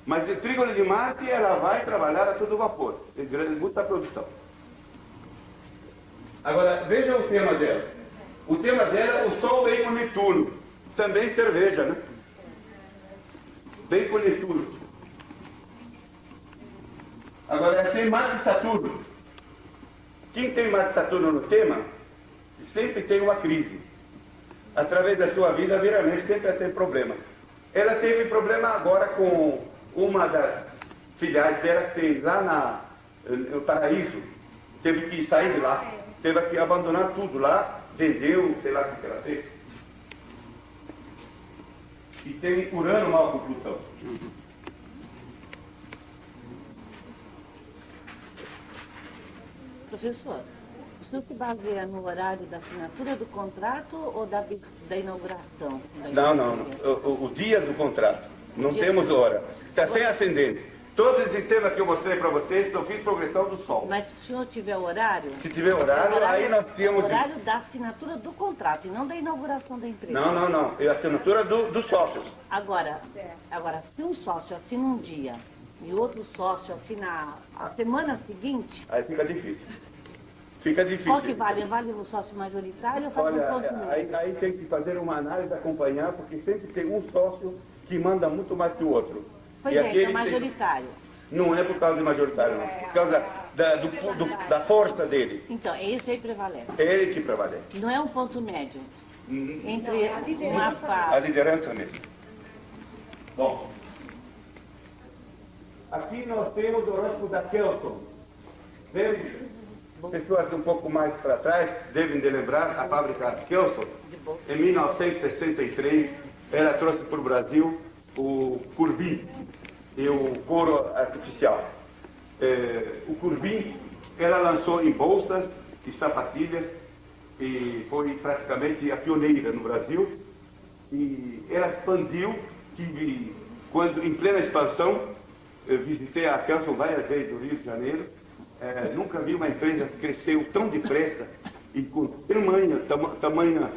mas o trígono de Marte ela vai trabalhar a todo vapor, muita produção. Agora, veja o tema dela. O tema dela, o Sol vem com Netuno, também cerveja, né? Vem com Netuno. Agora, tem Marte e Saturno. Quem tem Marte e Saturno no tema, sempre tem uma crise. Através da sua vida, viramente, sempre tem problema. Ela teve problema agora com uma das filiais dela que tem lá no Paraíso. Teve que sair de lá. Teve que abandonar tudo lá. Vendeu, sei lá o que ela fez. E tem Urano mal com Plutão. Professor, o senhor se baseia no horário da assinatura do contrato ou da inauguração? Não. O dia do contrato. Não temos hora. Está sem ascendente. Todos os sistemas que eu mostrei para vocês só fiz progressão do Sol. Mas se o senhor tiver horário... Se tiver horário, aí nós temos... O horário da assinatura do contrato e não da inauguração da empresa. Não. É a assinatura dos sócios. Agora, se um sócio assina um dia e outro sócio assina a semana seguinte... Aí fica difícil. Fica difícil. Qual que vale? Vale o sócio majoritário ou faz um ponto médio? Aí tem que fazer uma análise, acompanhar, porque sempre tem um sócio que manda muito mais que o outro. Pois é, então majoritário. Não é por causa de majoritário, não. Por causa da força dele. Então, esse aí prevalece. É ele que prevalece. Não é um ponto médio entre uma A parte. liderança mesmo. Bom. Aqui nós temos o horóscopo da Kelson. Pessoas um pouco mais para trás devem de lembrar a fábrica Kelson. Em 1963, ela trouxe para o Brasil o Courbin e o couro artificial. O Courbin, ela lançou em bolsas e sapatilhas e foi praticamente a pioneira no Brasil. E ela expandiu, quando em plena expansão, eu visitei a Kelson várias vezes no Rio de Janeiro. Nunca vi uma empresa que cresceu tão depressa e com tamanho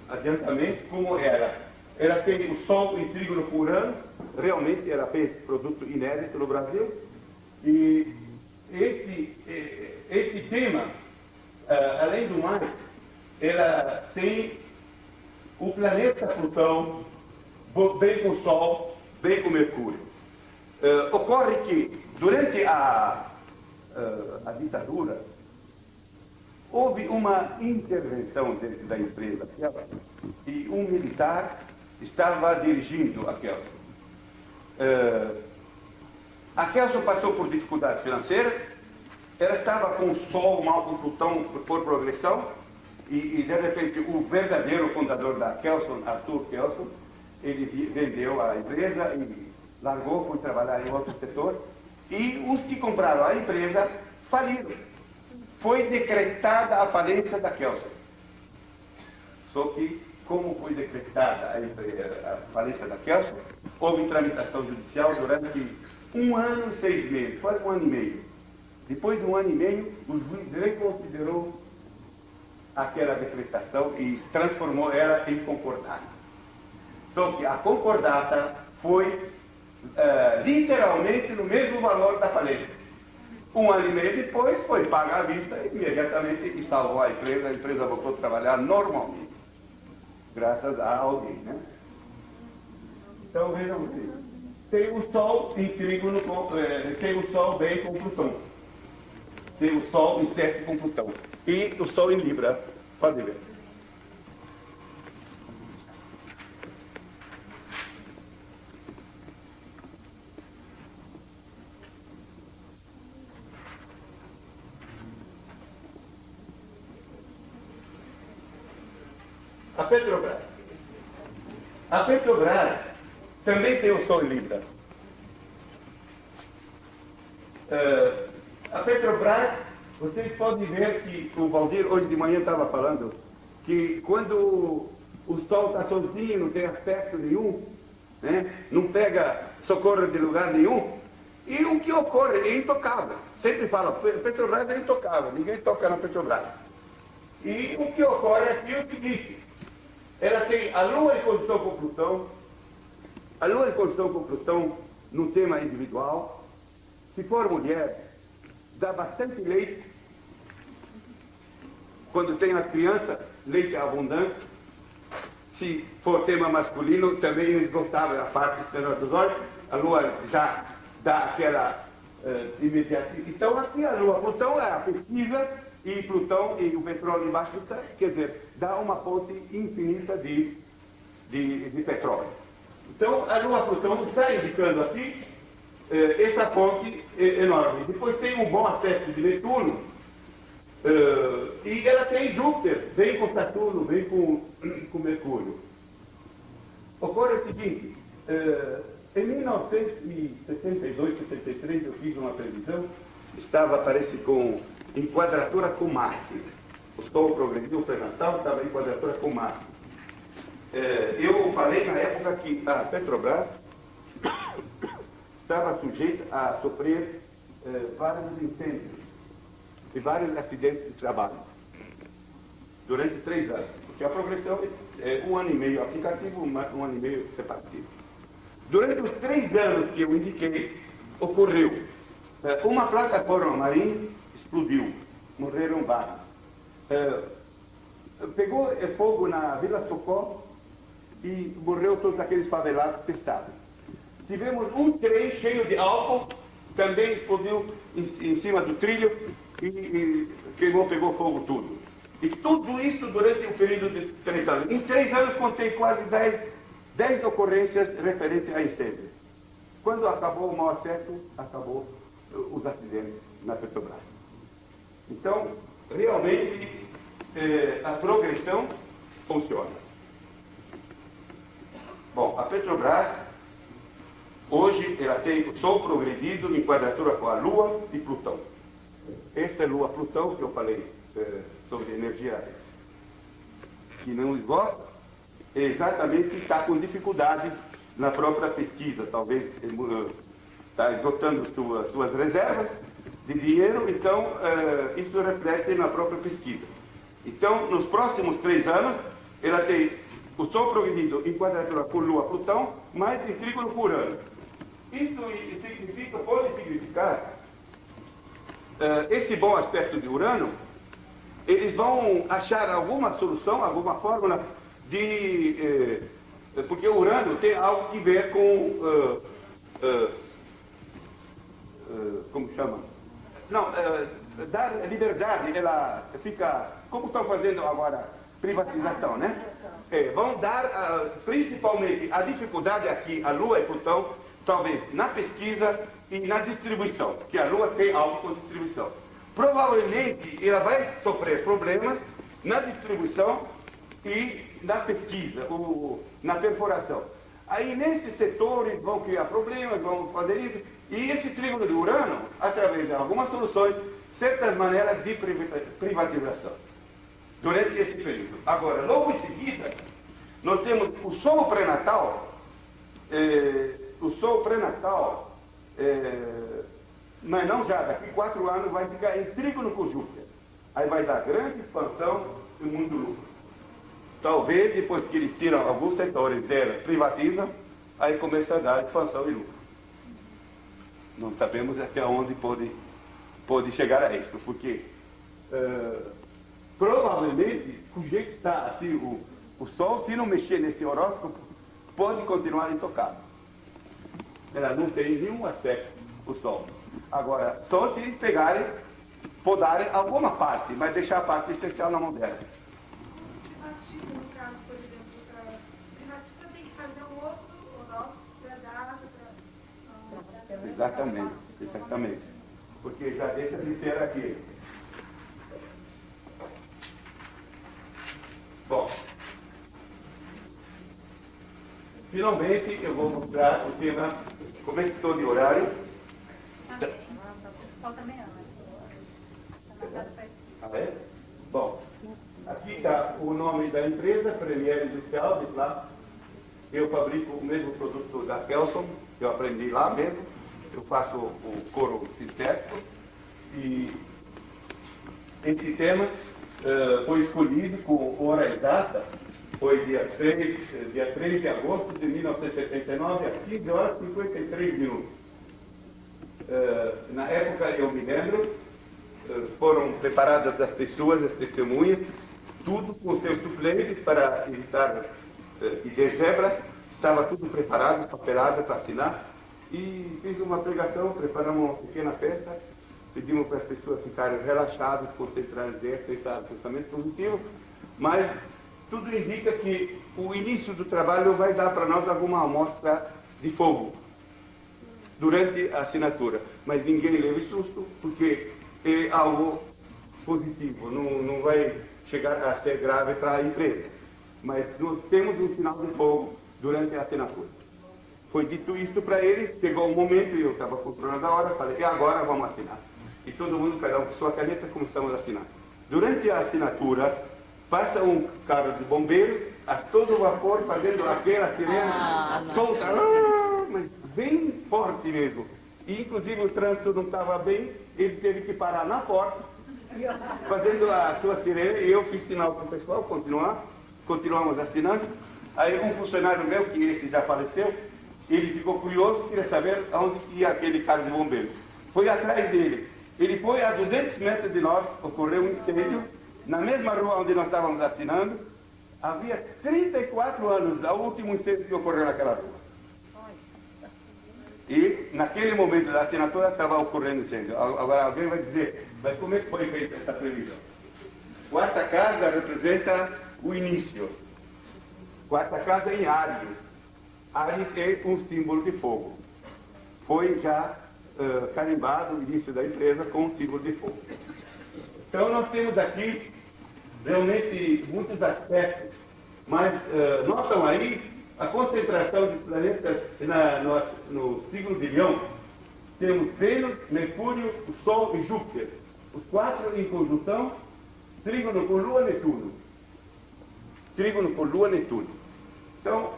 adiantamento como ela. Ela tem o Sol em trígono por ano, realmente ela fez produto inédito no Brasil. E esse tema, além do mais, ela tem o planeta Plutão bem com o Sol, bem com Mercúrio. Ocorre que durante a ditadura houve uma intervenção dentro da empresa e um militar estava dirigindo a Kelson. A Kelson passou por dificuldades financeiras, ela estava com o Sol mal com Plutão por progressão e de repente o verdadeiro fundador da Kelson, Arthur Kelson, ele vendeu a empresa e largou, foi trabalhar em outro setor e os que compraram a empresa faliram. Foi decretada a falência da Kelson. Só que, como foi decretada a falência da Kelson, houve tramitação judicial durante 1 ano e 6 meses, quase 1 ano e meio. Depois de 1 ano e meio, o juiz reconsiderou aquela decretação e transformou ela em concordata. Só que a concordata foi literalmente no mesmo valor da falência. 1 ano e meio depois foi paga à vista imediatamente e salvou a empresa voltou a trabalhar normalmente, graças a alguém, né? Então vejam vocês, tem o Sol em trígono, tem o Sol bem com Plutão. Tem o Sol em sexto com Plutão. E o Sol em Libra. Pode ver. A Petrobras. A Petrobras também tem o Sol em Libra. A Petrobras, vocês podem ver que o Valdir hoje de manhã estava falando que quando o Sol está sozinho, não tem aspecto nenhum, né? Não pega socorro de lugar nenhum, e o que ocorre é intocável. Sempre fala, Petrobras é intocável, ninguém toca na Petrobras. E o que ocorre aqui é o seguinte: ela tem a Lua em conjunção com Plutão, a Lua em conjunção com Plutão no tema individual. Se for mulher, dá bastante leite. Quando tem as crianças, leite abundante. Se for tema masculino, também inesgotável a parte espermatozoide. A Lua já dá aquela imediata. Então aqui a Lua, Plutão é a pesquisa, e Plutão e o petróleo embaixo, quer dizer, dá uma fonte infinita de petróleo. Então a Lua Plutão está indicando aqui essa fonte enorme. Depois tem um bom aspecto de Netuno, e ela tem Júpiter, vem com Saturno, vem com Mercúrio. Ocorre o seguinte, em 1962, 63, eu fiz uma previsão, estava, parece, em quadratura com Marte. O Sol progrediu, o pré-natal, estava em quadratura com Marte. Eu falei na época que a Petrobras estava sujeita a sofrer vários incêndios e vários acidentes de trabalho durante 3 anos, porque a progressão é 1 ano e meio aplicativo, 1 ano e meio separativo. Durante os 3 anos que eu indiquei, ocorreu uma plataforma marinha explodiu, morreram vários. Pegou fogo na Vila Socorro e morreu todos aqueles favelados pesados. Tivemos um trem cheio de álcool, também explodiu em cima do trilho e queimou, pegou fogo tudo. E tudo isso durante um período de 3 anos. Em 3 anos contei quase 10 ocorrências referentes a incêndio. Quando acabou o mau aspecto, acabou os acidentes na Petrobras. Então, realmente, a progressão funciona. Bom, a Petrobras, hoje, ela tem o Sol progredido em quadratura com a Lua e Plutão. Esta é a Lua-Plutão, que eu falei sobre energia que não esgota, exatamente está com dificuldade na própria pesquisa. Talvez está esgotando suas reservas de dinheiro, então isso reflete na própria pesquisa. Então, nos próximos 3 anos, ela tem o Sol progredido em quadratura com Lua-Plutão, mais em trígono com Urano. Isso significa, pode significar, esse bom aspecto de Urano, eles vão achar alguma solução, alguma fórmula porque o Urano tem algo que ver com, como chama? Não, dar liberdade, ela fica, como estão fazendo agora, privatização, né? Vão dar, principalmente, a dificuldade aqui, a Lua e Plutão, talvez na pesquisa e na distribuição, porque a Lua tem algo com distribuição. Provavelmente, ela vai sofrer problemas na distribuição e na pesquisa, na perfuração. Aí, nesses setores, vão criar problemas, vão fazer isso, e esse trígono de Urano, através de algumas soluções, certas maneiras de privatização, durante esse período. Agora, logo em seguida, nós temos o Sol pré-natal, mas não já, daqui 4 anos vai ficar em trígono com Júpiter. Aí vai dar grande expansão e muito lucro. Talvez, depois que eles tiram alguns setores dela, privatizam, aí começa a dar expansão e lucro. Não sabemos até onde pode chegar a isso, porque provavelmente, o jeito que está assim, o Sol, se não mexer nesse horóscopo, pode continuar intocado. Ela não tem nenhum aspecto, o Sol. Agora, só se eles pegarem, podarem alguma parte, mas deixar a parte essencial na mão dela. Privativo, no caso, por exemplo, privativo tem que fazer um outro, o nosso, pedaço, Exatamente, exatamente. Porque já deixa de ser aqui. Bom, finalmente eu vou mostrar o tema, como é que estou de horário. Falta meia hora. Ah, é? Bom, aqui está o nome da empresa, Premier Industrial de Plástico. Eu fabrico o mesmo produto da Kelson, eu aprendi lá mesmo. Eu faço o couro sintético e esse tema foi escolhido com hora exata, foi dia 3 de agosto de 1979, às 15 horas e 53 minutos. Na época, eu me lembro, foram preparadas as pessoas, as testemunhas, tudo com seus suplentes para evitar zebra, estava tudo preparado, papelado para assinar, e fiz uma pregação, preparamos uma pequena festa, pedimos para as pessoas ficarem relaxadas, concentradas, aceitar o pensamento positivo, mas tudo indica que o início do trabalho vai dar para nós alguma amostra de fogo durante a assinatura, mas ninguém leve susto, porque é algo positivo, não vai chegar a ser grave para a empresa, mas nós temos um sinal de fogo durante a assinatura. Foi dito isso para eles, chegou um momento e eu estava controlando a hora, falei, e agora vamos assinar. E todo mundo, cada um com sua caneta, começamos a assinar. Durante a assinatura, passa um carro de bombeiros a todo vapor, fazendo aquela sirene solta, mas bem forte mesmo. E inclusive o trânsito não estava bem, ele teve que parar na porta, fazendo a sua sirene, e eu fiz sinal para o pessoal, continuamos assinando. Aí um funcionário meu, que esse já faleceu, ele ficou curioso, queria saber aonde ia aquele carro de bombeiro. Foi atrás dele. Ele foi a 200 metros de nós, ocorreu um incêndio, na mesma rua onde nós estávamos assinando. Havia 34 anos, o último incêndio que ocorreu naquela rua. E naquele momento da assinatura estava ocorrendo incêndio. Agora alguém vai dizer, mas como é que foi feita essa previsão? Quarta casa representa o início. Quarta casa em Áries. Áries é um símbolo de fogo. Foi já carimbado o início da empresa com um símbolo de fogo. Então nós temos aqui realmente muitos aspectos, mas notam aí a concentração de planetas no signo de Leão. Temos Vênus, Mercúrio, o Sol e Júpiter. Os quatro em conjunção, trígono com Lua, Netuno. Trígono com Lua, Netuno. Então,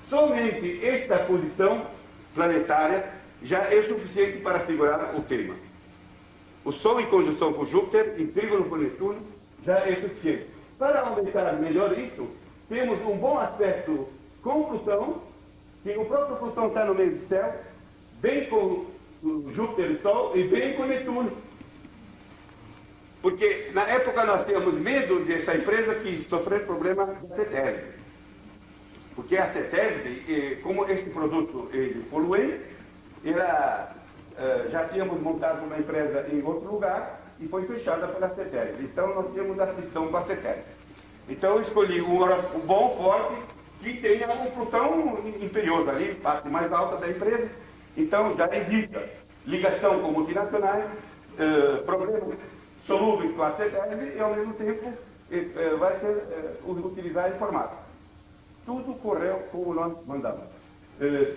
somente esta posição planetária já é suficiente para segurar o tema. O Sol em conjunção com Júpiter, em trígono com Netuno, já é suficiente. Para aumentar melhor isso, temos um bom aspecto com Plutão, que o próprio Plutão está no meio do céu, bem com Júpiter e Sol e bem com Netuno. Porque na época nós tínhamos medo dessa empresa que sofreu problema da CETESB. Porque a CETESB, como esse produto é poluente, já tínhamos montado uma empresa em outro lugar e foi fechada pela CETESB. Então nós tínhamos aflição com a CETESB. Então eu escolhi um horóscopo bom, forte, que tenha um Plutão imperioso ali, parte mais alta da empresa. Então já evita ligação com multinacionais, problemas solúveis com a CETESB e ao mesmo tempo vai ser utilizar a informática. Tudo correu como nós mandamos.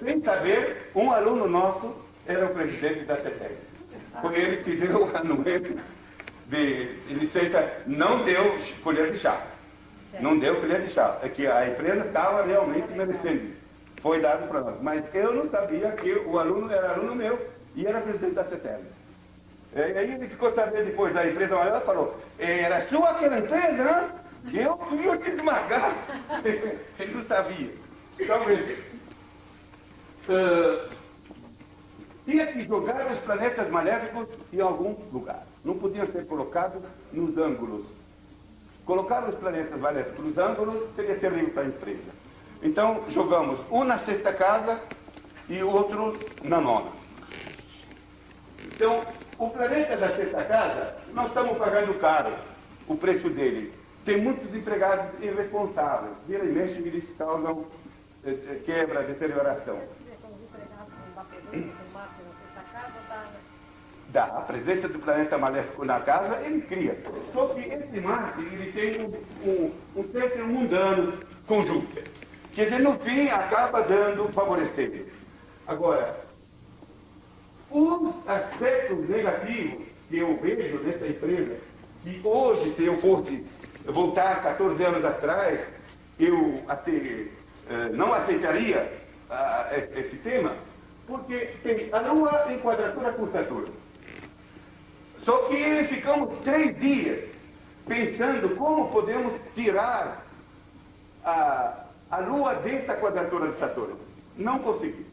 Sem saber, um aluno nosso era o presidente da CETESB. Foi ele que deu o anuente de licença, não deu colher de chá. Não deu colher de chá. É que a empresa estava realmente merecendo isso. Foi dado para nós. Mas eu não sabia que o aluno era aluno meu e era presidente da CETESB. Aí ele ficou sabendo depois da empresa maior e falou, era sua aquela empresa, né? Eu queria te esmagar. Ele não sabia. Então, veja. Tinha que jogar os planetas maléficos em algum lugar. Não podiam ser colocados nos ângulos. Colocar os planetas maléficos nos ângulos seria terrível para a empresa. Então, jogamos um na sexta casa, e outros na nona. Então, o planeta da sexta casa, nós estamos pagando caro o preço dele. Tem muitos empregados irresponsáveis. Vira e mexe, eles causam quebra, deterioração. Dá. A presença do planeta maléfico na casa, ele cria. Só que esse Marte, ele tem um centro mundano com Júpiter. Quer dizer, no fim, acaba favorecendo. Agora, os aspectos negativos que eu vejo nessa empresa, que hoje, se eu fosse voltar 14 anos atrás, eu não aceitaria esse tema, porque tem a Lua em quadratura com Saturno. Só que ficamos 3 dias pensando como podemos tirar a Lua dessa quadratura de Saturno. Não conseguimos.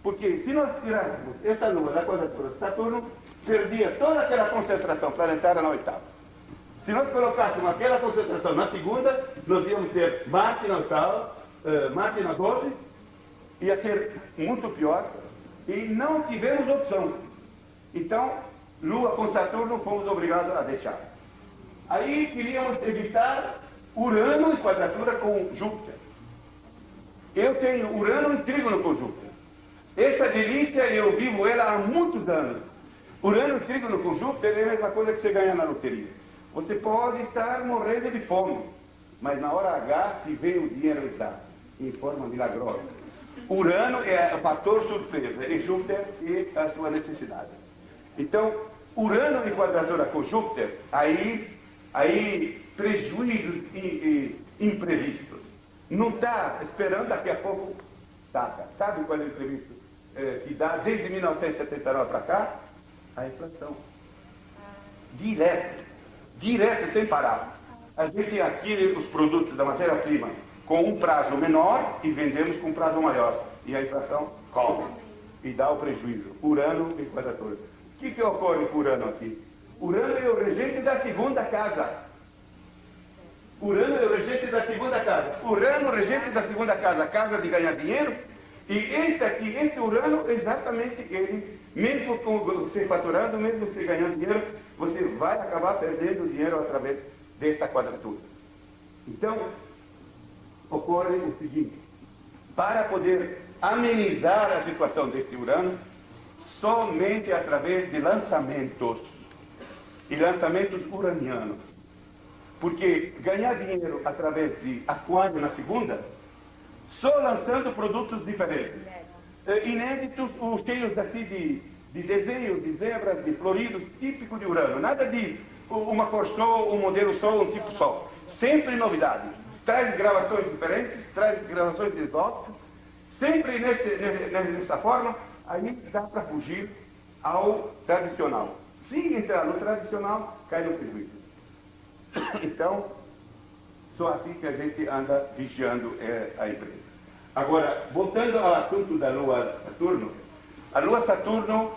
Porque se nós tirássemos essa Lua da quadratura de Saturno, perdia toda aquela concentração planetária na oitava. Se nós colocássemos aquela concentração na segunda, nós íamos ter Marte na oitava, Marte na 12, ia ser muito pior, e não tivemos opção. Então, Lua com Saturno fomos obrigados a deixar. Aí queríamos evitar Urano em quadratura com Júpiter. Eu tenho Urano em trígono com Júpiter. Essa delícia eu vivo ela há muitos anos. Urano em trígono com Júpiter é a mesma coisa que você ganha na loteria. Você pode estar morrendo de fome, mas na hora H te vem o dinheiro exato, em forma milagrosa. Urano é o fator surpresa, e Júpiter é a sua necessidade. Então, Urano em quadratura com Júpiter, aí prejuízos imprevistos. Não está esperando, daqui a pouco taca. Sabe qual é o imprevisto que dá desde 1979 para cá? A inflação. Direto, sem parar. A gente adquire os produtos da matéria-prima com um prazo menor e vendemos com um prazo maior. E a inflação come e dá o prejuízo. Urano em quadratura. O que ocorre com Urano aqui? Urano é o regente da segunda casa. Urano é o regente da segunda casa. Urano, regente da segunda casa, casa de ganhar dinheiro. E este Urano, exatamente ele, mesmo com você faturando, mesmo você ganhando dinheiro, você vai acabar perdendo dinheiro através desta quadratura. Então, ocorre o seguinte: para poder amenizar a situação deste Urano, somente através de lançamentos, e lançamentos uranianos. Porque ganhar dinheiro através de Aquário na segunda, só lançando produtos diferentes, inéditos, ou cheios assim de desenhos, de zebras, de floridos, típico de Urano. Nada de uma cor só, um modelo só, um tipo só. Sempre novidade. Traz gravações diferentes, traz gravações exóticas. Sempre nessa forma, aí dá para fugir ao tradicional. Se entrar no tradicional, cai no prejuízo. Então, só assim que a gente anda vigiando a empresa. Agora, voltando ao assunto da Lua Saturno, a Lua Saturno,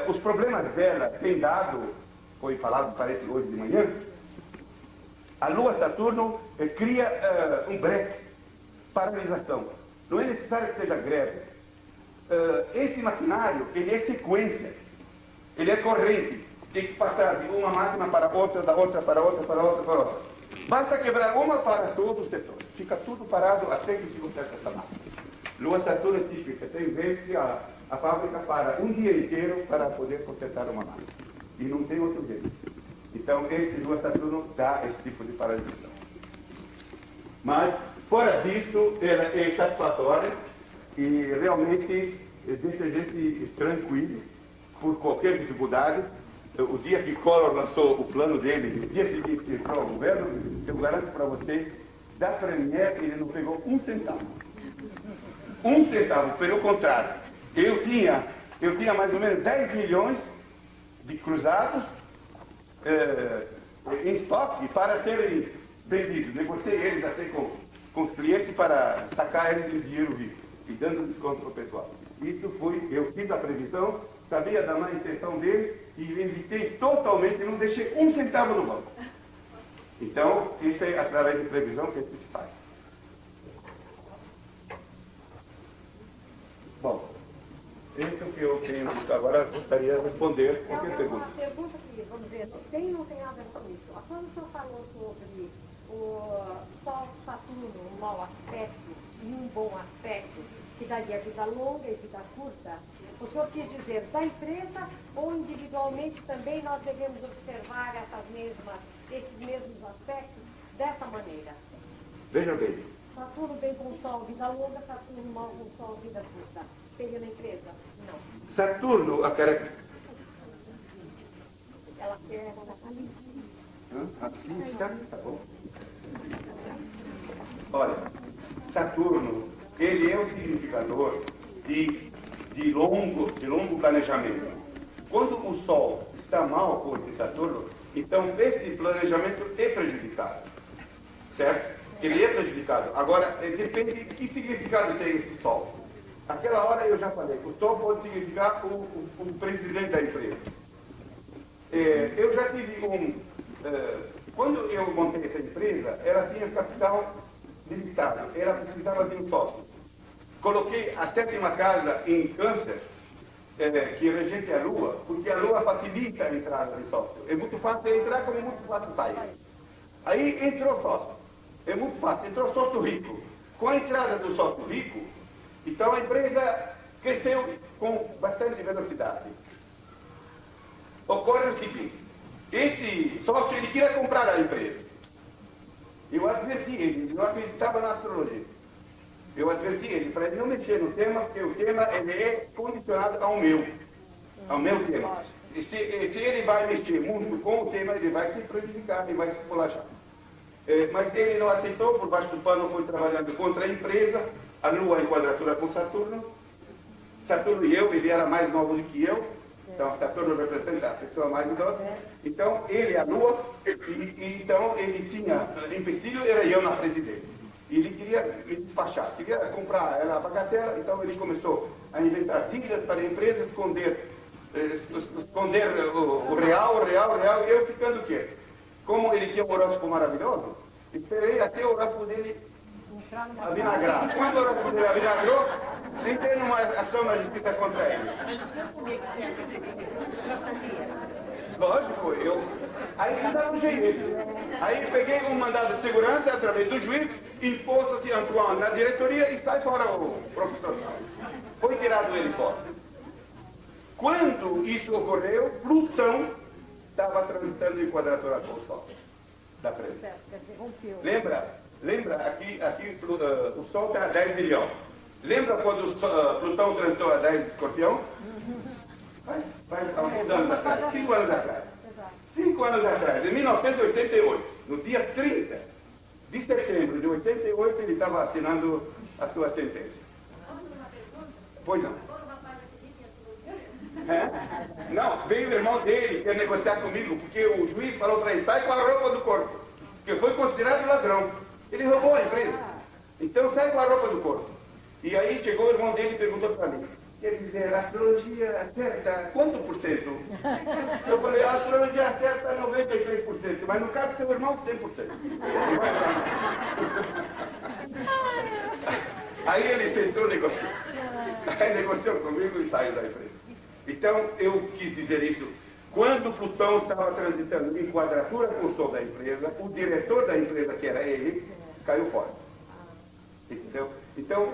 os problemas dela têm dado, foi falado, parece, hoje de manhã, a Lua Saturno cria um break, paralisação. Não é necessário que seja greve. Esse maquinário, ele é sequência, ele é corrente. Tem que passar de uma máquina para outra, da outra para outra, para outra, para outra. Basta quebrar uma para todo o setor. Fica tudo parado até que se conserta essa máquina. Lua Saturno é típica. Tem vezes que a fábrica para um dia inteiro para poder consertar uma máquina. E não tem outro jeito. Então, esse Lua Saturno dá esse tipo de paralisação. Mas, fora disso, ela é satisfatória e realmente deixa a gente tranquilo por qualquer dificuldade. O dia que Collor lançou o plano dele, o dia seguinte que entrou ao governo, eu garanto para vocês, da Premier ele não pegou um centavo. Um centavo, pelo contrário. Eu tinha mais ou menos 10 milhões de cruzados em estoque para serem vendidos. Negociei eles até com os clientes para sacar eles de dinheiro vivo e dando desconto para o pessoal. Isso foi, eu fiz a previsão, sabia da má intenção dele e evitei totalmente, não deixei um centavo no banco. Então, isso é através de previsão que isso se faz. Bom, que eu tenho. Agora gostaria de responder qualquer É pergunta. uma pergunta que, vamos dizer, tem ou não tem a ver com isso? Quando o senhor falou sobre o Sol Saturno, um mau aspecto e um bom aspecto, que daria vida longa e vida curta, o senhor quis dizer da empresa ou individualmente também nós devemos observar esses mesmos aspectos dessa maneira? Veja bem, Saturno bem com o Sol, vida longa, Saturno mal com o Sol, vida curta. Seria na empresa? Não. Saturno, a característica. Ela quer ali. Aqui está, tá bom. Olha, Saturno, ele é o significador de longo planejamento. Quando o Sol está mal com esse Saturno, então esse planejamento é prejudicado, certo? Ele é prejudicado. Agora, depende de que significado tem esse Sol. Aquela hora eu já falei, o Sol pode significar o presidente da empresa. Eu já tive quando eu montei essa empresa, ela tinha capital limitado, ela precisava de um sócio. Coloquei a 7ª casa em Câncer, que regente a Lua, porque a Lua facilita a entrada de sócio. É muito fácil entrar, como é muito fácil sair. Aí entrou sócio. É muito fácil, entrou sócio rico. Com a entrada do sócio rico, então a empresa cresceu com bastante velocidade. Ocorre o seguinte, esse sócio ele queria comprar a empresa. Eu adverti ele não acreditava na astrologia. Eu adverti ele para ele não mexer no tema, porque o tema ele é condicionado ao meu tema. E se ele vai mexer muito com o tema, ele vai se prejudicar, ele vai se esculachar. Mas ele não aceitou, por baixo do pano foi trabalhando contra a empresa, a Lua em quadratura com Saturno. Saturno e eu, ele era mais novo do que eu, então Saturno representa a pessoa mais idosa. Então ele, a Lua, então ele tinha empecilho, era eu na frente dele. E ele queria me despachar, queria comprar ela a bagatela, então ele começou a inventar dívidas para a empresa, esconder o real, e eu ficando quieto. Como ele tinha um horóscopo maravilhoso, esperei até o horóscopo dele avinagrar. Quando o horóscopo dele avinagrou, entrei numa ação na justiça contra ele. Lógico, aí não dá um jeito. Aí peguei um mandado de segurança através do juiz, impôs-se Antoine na diretoria e sai fora o professor. Foi tirado ele fora. Quando isso ocorreu, Plutão estava transitando em quadratura com o Sol da frente. Lembra aqui o Sol está a 10 de Leão. Lembra quando Plutão transitou a 10 de Escorpião? Vai alguns anos atrás, 5 anos atrás. 5 anos atrás, em 1988, no dia 30 de setembro de 88, ele estava assinando a sua sentença. Pois não. Não, veio o irmão dele, quer negociar comigo, porque o juiz falou para ele, sai com a roupa do corpo, porque foi considerado ladrão. Ele roubou a empresa. Então sai com a roupa do corpo. E aí chegou o irmão dele e perguntou para mim, quer dizer, a astrologia acerta quanto por cento? Eu falei, a astrologia acerta 93%, mas no caso do seu irmão, 100%. Aí ele sentou, negociou. Aí negociou comigo e saiu da empresa. Então, eu quis dizer isso. Quando Plutão estava transitando em quadratura com o Sol da empresa, o diretor da empresa, que era ele, caiu fora. Entendeu? Então,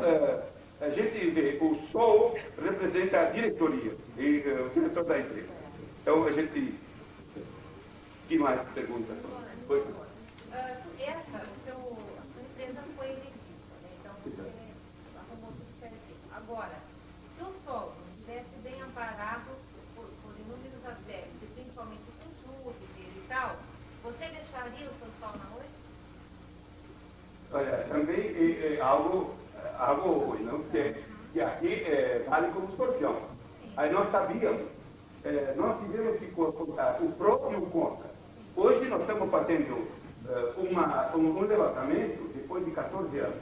a gente vê, o Sol representa a diretoria, e o diretor da empresa. Então, a gente... que mais perguntas? Foi? A sua empresa foi elegida, né? Então você arrumou tudo certinho. Agora, se o Sol estivesse bem amparado por inúmeros aspectos, e principalmente com Júpiter e tal, você deixaria o seu Sol na noite? Olha, também é algo ruim, não? Que aqui vale como Escorpião. Aí nós sabíamos, nós tivemos que contar o próprio conta. Hoje nós estamos fazendo um levantamento depois de 14 anos.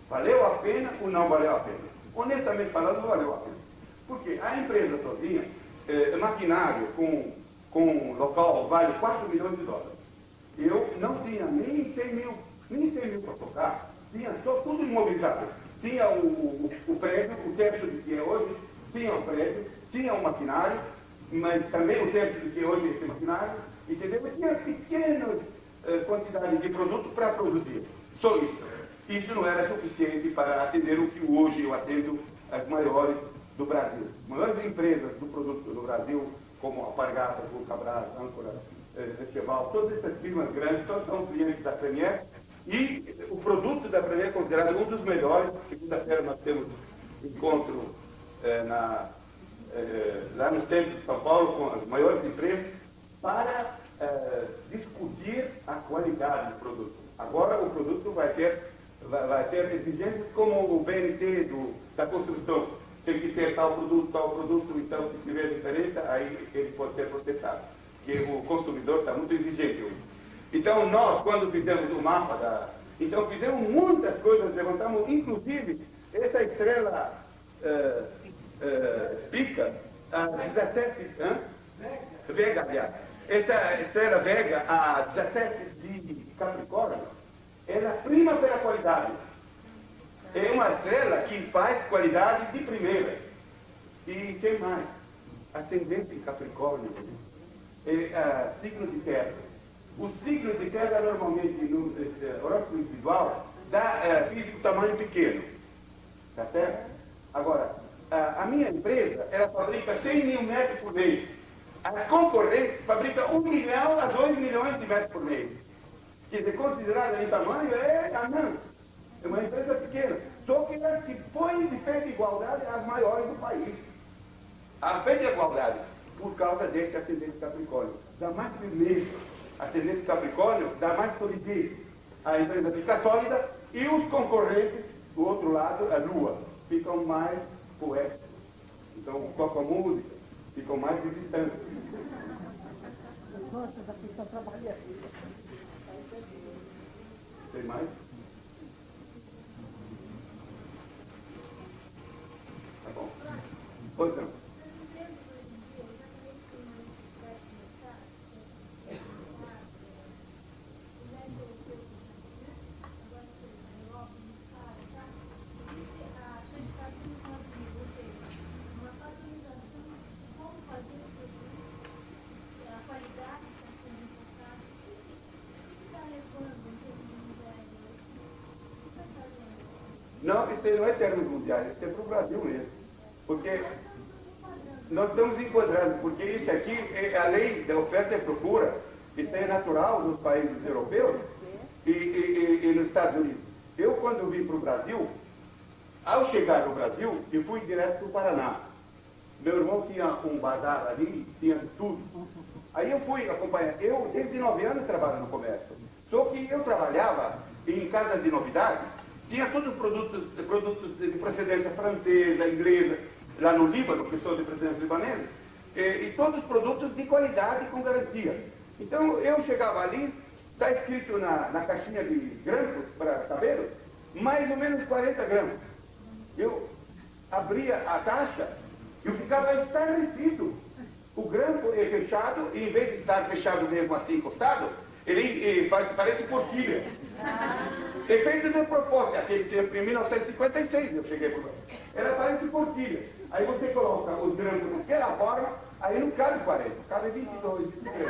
Valeu a pena ou não valeu a pena? Honestamente falando, não valeu a pena. Porque a empresa sozinha, maquinário com local vale 4 milhões de dólares. Eu não tinha nem 100 mil para tocar, tinha só tudo imobilizado. Tinha o prédio, o terço de que é hoje, tinha o prédio, tinha um maquinário, mas também o tempo que hoje esse maquinário, entendeu? E tinha pequenas quantidades de produto para produzir. Só isso. Isso não era suficiente para atender o que hoje eu atendo as maiores do Brasil. As maiores empresas do produto do Brasil, como Alpargatas, Vulcabras, Âncora, Cheval, todas essas firmas grandes, todos são clientes da Premier. E o produto da Premier é considerado um dos melhores. Segunda-feira nós temos encontro lá no centro de São Paulo com as maiores empresas para discutir a qualidade do produto. Agora o produto vai ter exigências como o BNT da construção. Tem que ter tal produto, então se tiver diferença, aí ele pode ser processado. Porque o consumidor está muito exigente hoje. Então nós, quando fizemos o mapa então fizemos muitas coisas, levantamos inclusive essa estrela Pica, a 17, Vega, aliás. Essa estrela Vega, a 17 de Capricórnio, ela prima pela qualidade. É uma estrela que faz qualidade de primeira. E tem mais. Ascendente em Capricórnio, signo de terra. O signo de terra normalmente no horóscopo individual dá físico tamanho pequeno. Tá certo? Agora, a minha empresa, ela fabrica 100 mil metros por mês. As concorrentes fabricam 1 milhão a 2 milhões de metros por mês. Quer dizer, considerada em tamanho, não. É uma empresa pequena. Só que ela se põe de pé de igualdade às maiores do país. A pé de igualdade, por causa desse ascendente Capricórnio. Dá mais firmeza. Ascendente Capricórnio dá mais solidez. A empresa fica sólida e os concorrentes, do outro lado, a Lua, ficam mais poéticos. Então, toca a música, ficam mais visitantes. Nossa, daqui estão trabalhando. Tem mais? Tá bom. Pois não. Não, isso aí não é termos mundiais, isso é para o Brasil mesmo. Porque nós estamos enquadrando, porque isso aqui é a lei da oferta e procura, isso é natural nos países europeus e nos Estados Unidos. Eu, quando vim para o Brasil, ao chegar no Brasil, eu fui direto para o Paraná. Meu irmão tinha um bazar ali, tinha tudo. Aí eu fui acompanhar. Eu, desde 9 anos, trabalho no comércio. Só que eu trabalhava em casas de novidades. Tinha todos os produtos de procedência francesa, inglesa, lá no Líbano, que sou de procedência libanesa, e todos os produtos de qualidade com garantia. Então eu chegava ali, está escrito na caixinha de grampos para cabelo, mais ou menos 40 gramas. Eu abria a caixa e eu ficava estarrecido. O grampo é fechado, e em vez de estar fechado mesmo assim, encostado, ele parece forquilha. É feito de propósito. Aquele tempo, em 1956, eu cheguei por lá. Ela parece forquilha. Aí você coloca os grampos daquela forma, aí não cabe 40, cabe 22, 23.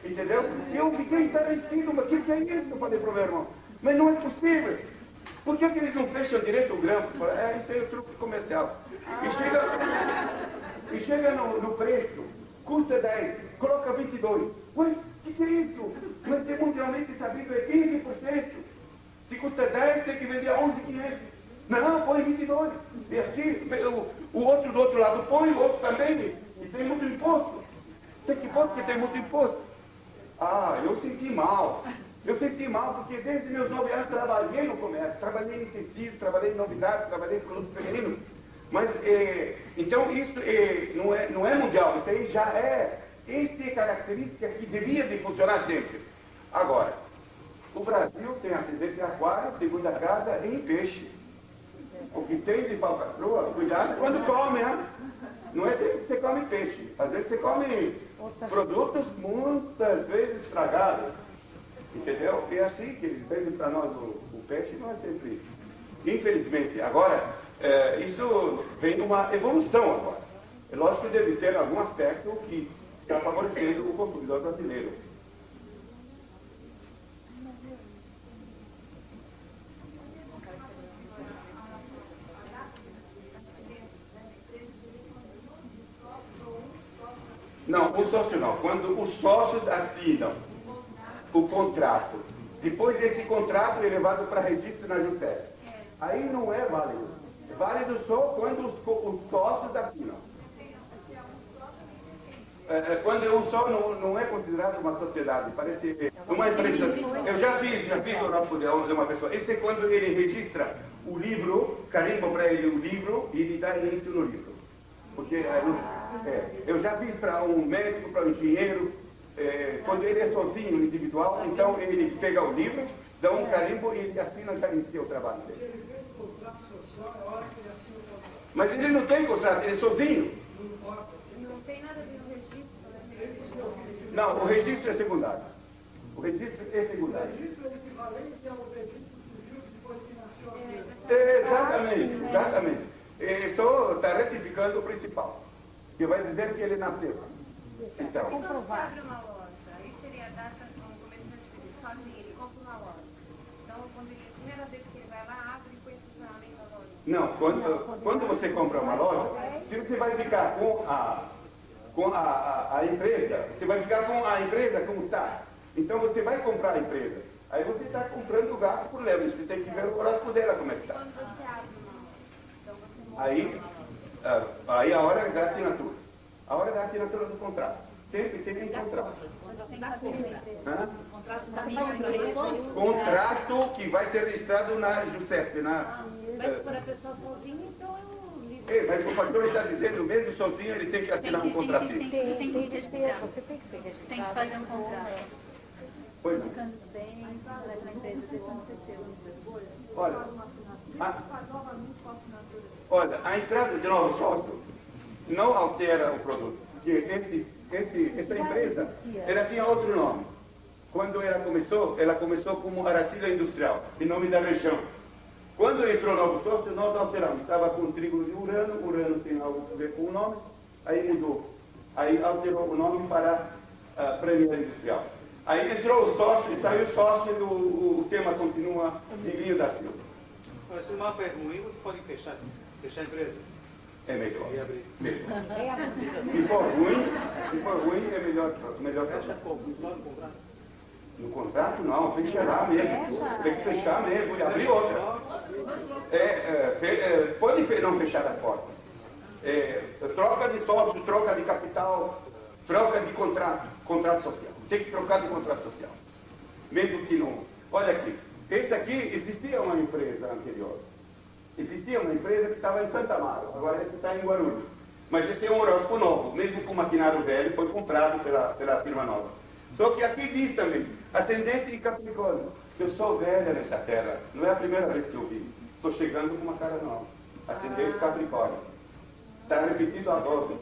Entendeu? Eu fiquei estarrecido, mas o que é isso? Eu falei para o meu irmão. Mas não é possível. Por que eles não fecham direito o grampo? Eu falei, isso aí é o truque comercial. E chega no preço, custa 10, coloca 22. Ué, o que é isso? Mas é mundialmente sabido, é 15%. Se custa 10, tem que vender a 11,500. Não, põe 22. E assim, o outro do outro lado põe, o outro também. E tem muito imposto. Tem que pôr porque tem muito imposto. Ah, eu senti mal. Eu senti mal porque desde meus 9 anos trabalhei no comércio. Trabalhei em tecido, trabalhei em novidades, trabalhei em produtos femininos. Mas, então, isso não é mundial. Isso aí já é característica que devia de funcionar sempre. Agora, o Brasil tem ascendente de aquário, segunda casa em peixe. O que tem de falcatrua, cuidado quando come, né? Não é sempre que você come peixe. Às vezes você come produtos muitas vezes estragados. Entendeu? E é assim que eles vendem para nós o peixe, não é sempre. Infelizmente. Agora, Isso vem uma evolução agora. É lógico que deve ser algum aspecto que está favorecendo o consumidor brasileiro. Não, o sócio não. Quando os sócios assinam o contrato, depois desse contrato é levado para registro na JUSEP. Aí não é válido. É válido só quando os sócios assinam. Quando o sócio não é considerado uma sociedade, parece uma empresa. Eu já fiz o nosso de uma pessoa. Esse é quando ele registra o livro, carimba para ele o livro e ele dá início no livro. Porque eu já fiz para um médico, para um engenheiro, quando ele é sozinho, individual, então ele pega o livro, dá um carimbo e ele assina e já inicia o trabalho dele. Mas ele não tem contrato, ele é sozinho. Não tem nada a ver no registro, né? Não, o registro é secundário. O registro é secundário. Exatamente. Só está retificando o principal, que vai dizer que ele nasceu. Então, Então, se abre uma loja, aí seria a data, um comerciante sozinho, ele compra uma loja. Então, quando ele, a primeira vez que ele vai lá, abre e põe funcionamento da loja. não, quando você compra uma loja, se você vai ficar com a empresa, você vai ficar com a empresa como está. Então você vai comprar a empresa. Aí você está comprando o gasto por leve, você tem que ver o horóscopo dela como é que está. Quando você abre uma loja, então você monta Aí a hora da assinatura. A hora da assinatura do contrato. Sempre tem um contrato. Hã? Contrato que vai ser registrado na JUSEP. Mas para a pessoa sozinha, então eu ligo. Mas o pastor está dizendo, mesmo sozinho, ele tem que assinar um contratinho. Você tem que ser registrado. tem que fazer um contrato. Pois não. Bem, na empresa deixando de ser Olha, a entrada de novo sócio não altera o produto. Porque essa empresa, ela tinha outro nome. Quando ela começou como Aracida Industrial, em nome da região. Quando entrou o novo sócio, nós alteramos. Estava com trigo de Urano tem algo a ver com o nome, aí mudou. Aí alterou o nome para Premier Industrial. Aí entrou o sócio e saiu o sócio e o tema continua Livinho da Silva. Mas se o mapa é ruim, você pode fechar a empresa. É melhor. E abrir. Se for ruim, é melhor Fecha fazer. como? Só no contrato? No contrato não, tem que fechar mesmo. Tem que fechar mesmo e abrir outra. Pode não fechar a porta. Troca de sócio, troca de capital, troca de contrato social. Tem que trocar de contrato social. Mesmo que não. Olha aqui, esse aqui existia uma empresa anterior. Existia uma empresa que estava em Santa Amaro, agora esse está em Guarulhos. Mas esse é um horóscopo novo, mesmo com maquinário velho, foi comprado pela firma nova. Só que aqui diz também, ascendente de Capricórnio. Eu sou velha nessa terra, não é a primeira vez que eu vi. Estou chegando com uma cara nova. Ascendente de Capricórnio. Está repetido a dose.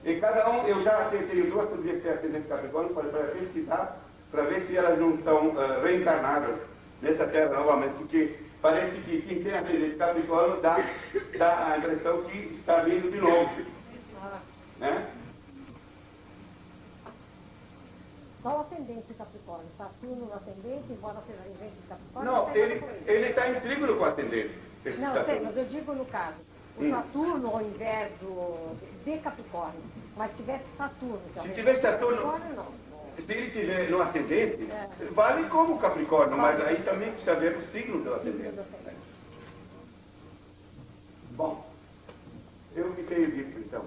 E cada um, eu já tenho duas poderia ser ascendente de Capricórnio para pesquisar, para ver se elas não estão reencarnadas nessa terra novamente, porque parece que quem tem ascendente de Capricórnio dá a impressão que está vindo de novo. Né? Só o ascendente de Capricórnio. Saturno no ascendente, embora seja regente de Capricórnio. Não, tem nada com ele. ele está em trígono com o ascendente. esse Não, sei, Saturno. mas eu digo no caso. O Saturno ao invés de Capricórnio. Mas tivesse Saturno. Que é o Se regente tivesse de Saturno- Capricórnio, não. Se ele tiver no ascendente, vale como Capricórnio, mas aí também precisa ver o signo do ascendente. Bom, eu fiquei disso então.